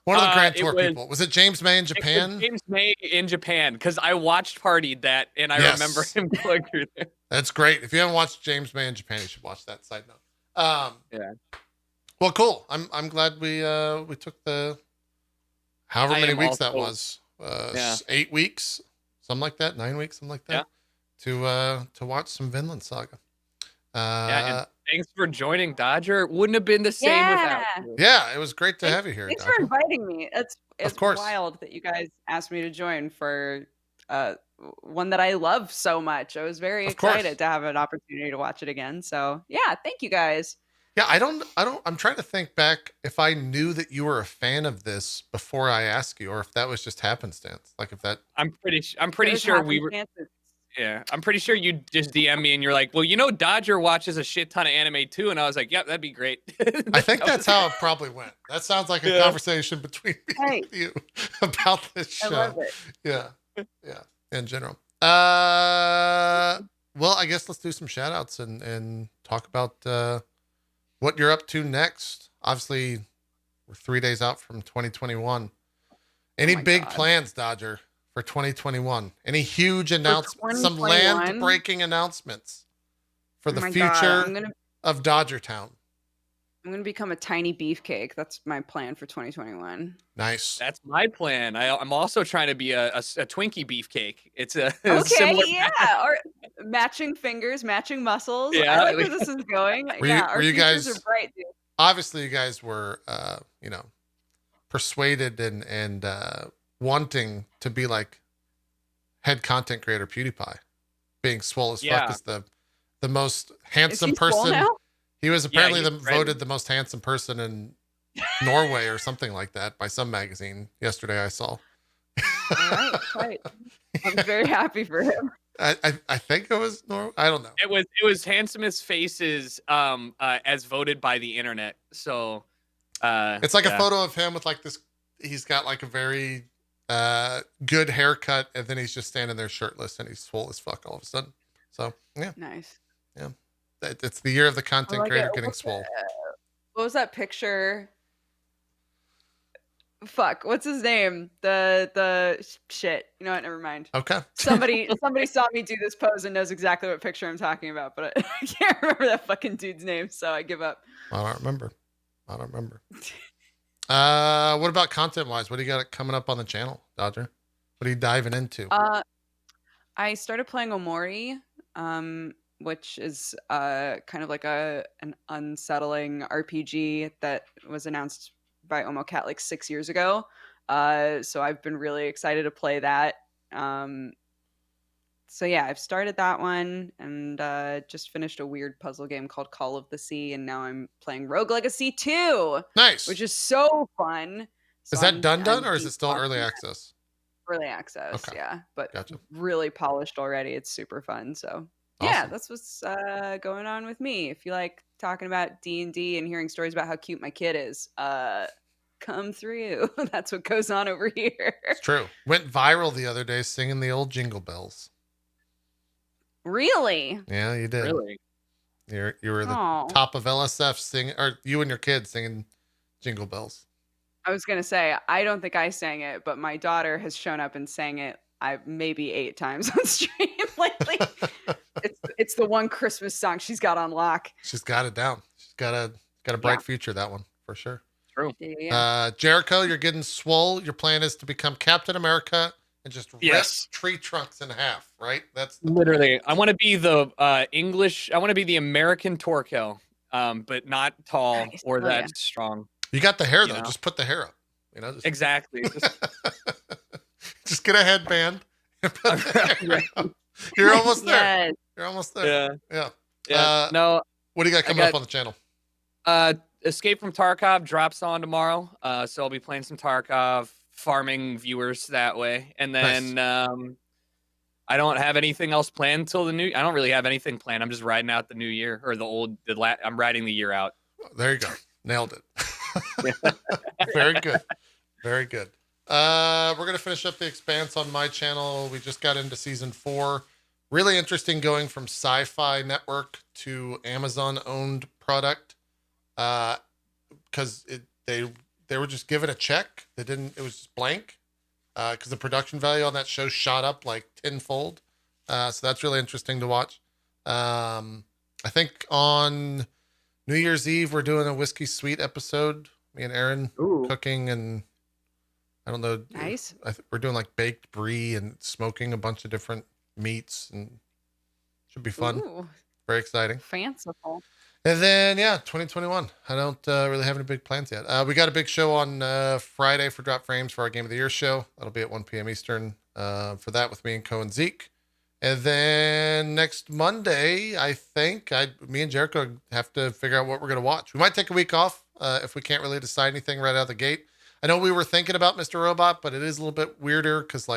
one of the Grand Tour people. Was it James May in Japan? James May in Japan, because I watched Partied that, and I remember him going through there. That's great. If you haven't watched James May in Japan, you should watch that. Side note. Yeah. Well, cool. I'm glad we took the however many weeks that was. 8 weeks, something like that. 9 weeks, something like that. Yeah. To watch some Vinland Saga. And thanks for joining, Dodger. It wouldn't have been the same without you. Yeah, it was great to have you here. Thanks Dodger. for inviting me. It's of course wild that you guys asked me to join for one that I love so much. I was very excited to have an opportunity to watch it again. So yeah, thank you guys. Yeah, I'm trying to think back if I knew that you were a fan of this before I asked you, or if that was just happenstance. Like if that I'm pretty sure we were. Yeah, I'm pretty sure you just DM me and you're like, well, Dodger watches a shit ton of anime too. And I was like, yep, that'd be great. I think that's how it probably went. That sounds like a conversation between me and you about this show. I love it. Yeah, in general. Well, I guess let's do some shout outs and talk about what you're up to next. Obviously, we're 3 days out from 2021. Any big plans, Dodger, for 2021? Any huge announcements? Some land-breaking announcements for the future of Dodgertown? I'm gonna become a tiny beefcake. That's my plan for 2021. Nice. That's my plan. I'm also trying to be a Twinkie beefcake. It's a Okay, similar. yeah, or matching fingers, matching muscles. I Yeah. like where this is going. Were Yeah, you- our were you futures guys- are bright, dude. Obviously, you guys were, persuaded and wanting to be like head content creator PewDiePie, being swole as fuck Yeah. is the most Is handsome he swole person. now? He was apparently he's ready. voted the most handsome person in Norway or something like that by some magazine yesterday. I saw. All right. I'm very happy for him. I think it was Norway. I don't know. It was handsomest faces as voted by the internet. So It's like a yeah. photo of him with like this. He's got like a very good haircut, and then he's just standing there shirtless, and he's swole as fuck all of a sudden. So yeah, Nice. it's the year of the content like creator it. getting swole. What was that picture? Fuck, what's his name? The shit. You know what? Never mind. Okay. Somebody saw me do this pose and knows exactly what picture I'm talking about, but I can't remember that fucking dude's name, so I give up. I don't remember. What about content wise? What do you got coming up on the channel, Dodger? What are you diving into? I started playing Omori, which is kind of like an unsettling RPG that was announced by OmoCat like 6 years ago. So I've been really excited to play that. So yeah, I've started that one and just finished a weird puzzle game called Call of the Sea, and now I'm playing Rogue Legacy 2, Nice. which is so fun. So Is that I'm done, or is deep it still early watching that. access? Early access, Okay. yeah, but Gotcha. really polished already. It's super fun. So yeah, Awesome. that's what's going on with me. If you like talking about D&D and hearing stories about how cute my kid is, come through. That's what goes on over here. It's true. Went viral the other day singing the old Jingle Bells. Really? Yeah, you did. Really? You were the Aw. top of LSF singing, or you and your kids singing Jingle Bells. I was gonna say I don't think I sang it, but my daughter has shown up and sang it. Maybe 8 times on stream lately. it's the one Christmas song she's got on lock. She's got it down. She's got a bright future, that one for sure. True. Yeah. Jericho, you're getting swole. Your plan is to become Captain America and just rip Yes. tree trunks in half, right? That's Literally, I want to be the English. I want to be the American Torkel, but not tall Nice. or Oh, that yeah. strong. You got the hair You though. know. Just put the hair up. Just, Exactly. just get a headband. And put the hair up. You're almost there. Yes. You're almost there. Yeah. Yeah. No. What do you got coming up on the channel? Escape from Tarkov drops on tomorrow. So I'll be playing some Tarkov, farming viewers that way, and then I don't have anything else planned till the new. I don't really have anything planned. I'm just riding out the new year or I'm riding the year out. There you go. Nailed it. Very good. Very good. We're going to finish up the Expanse on my channel. We just got into season 4. Really interesting going from Sci-Fi Network to Amazon owned product. Because they were just given a check. It was just blank. Because the production value on that show shot up like tenfold. So that's really interesting to watch. I think on New Year's Eve, we're doing a Whiskey Sweet episode. Me and Aaron cooking, and I don't know. Nice. We're doing like baked brie and smoking a bunch of different meats, and should be fun. Ooh, Very exciting. fanciful. And then, 2021. I don't really have any big plans yet. We got a big show on Friday for Drop Frames for our Game of the Year show. That'll be at 1 p.m. Eastern for that with me and Co and Zeke. And then next Monday, I think me and Jericho have to figure out what we're going to watch. We might take a week off if we can't really decide anything right out of the gate. I know we were thinking about Mr. Robot, but it is a little bit weirder because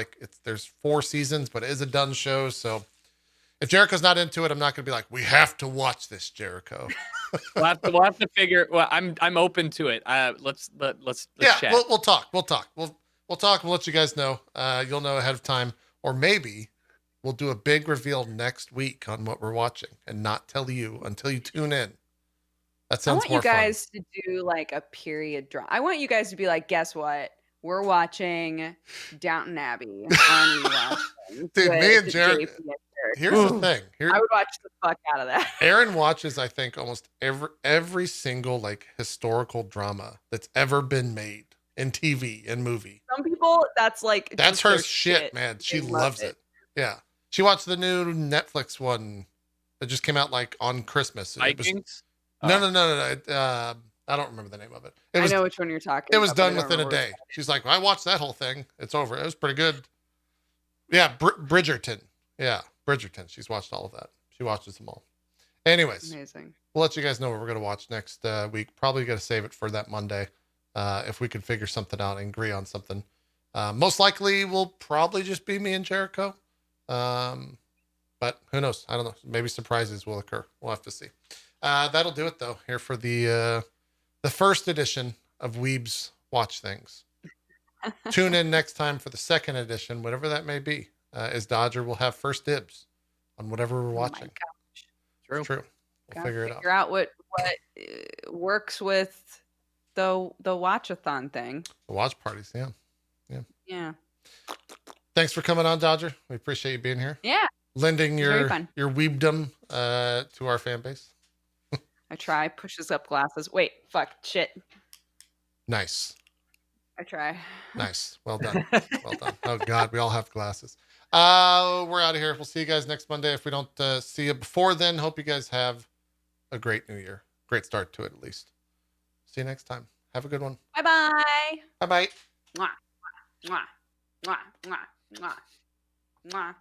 there's 4 seasons, but it is a done show. So if Jericho's not into it, I'm not going to be like, we have to watch this, Jericho. We'll have to figure. Well, I'm open to it. Let's chat. We'll talk. We'll talk. We'll talk. We'll let you guys know. You'll know ahead of time, or maybe we'll do a big reveal next week on what we're watching and not tell you until you tune in. That sounds more fun. I want you guys to do like a period drama. I want you guys to be like, guess what? We're watching Downton Abbey on rewatch. Dude, me and JP Here's the thing. Here, I would watch the fuck out of that. Aaron watches, I think, almost every single like historical drama that's ever been made in TV and movie. Some people, that's like That's just her their shit, man. She They loves it. Yeah. She watched the new Netflix one that just came out like on Christmas. It was, Vikings. no. I don't remember the name of it. It was I know which one you're talking it was about, but I done don't within a remember day. She's like, I watched that whole thing. It's over. It was pretty good. Yeah, Bridgerton. Yeah, Bridgerton. She's watched all of that. She watches them all. Anyways, Amazing. we'll let you guys know what we're going to watch next week. Probably going to save it for that Monday if we can figure something out and agree on something. Most likely will probably just be me and Jericho. But who knows? I don't know. Maybe surprises will occur. We'll have to see. That'll do it, though, here for the first edition of Weeb's Watch Things. Tune in next time for the second edition, whatever that may be, as Dodger will have first dibs on whatever we're watching. True. True. We'll figure it out. Figure out what works with the watchathon thing. The watch parties, yeah. Yeah. Thanks for coming on, Dodger. We appreciate you being here. Yeah. Lending Very your fun. weebdom to our fan base. I try. Pushes up glasses. Wait. Fuck. Shit. Nice. I try. Nice. Well done. Well done. Oh God, we all have glasses. We're out of here. We'll see you guys next Monday. If we don't see you before then, hope you guys have a great new year. Great start to it, at least. See you next time. Have a good one. Bye-bye. Bye-bye. Mwah. Mwah. Mwah. Mwah. Mwah. Mwah.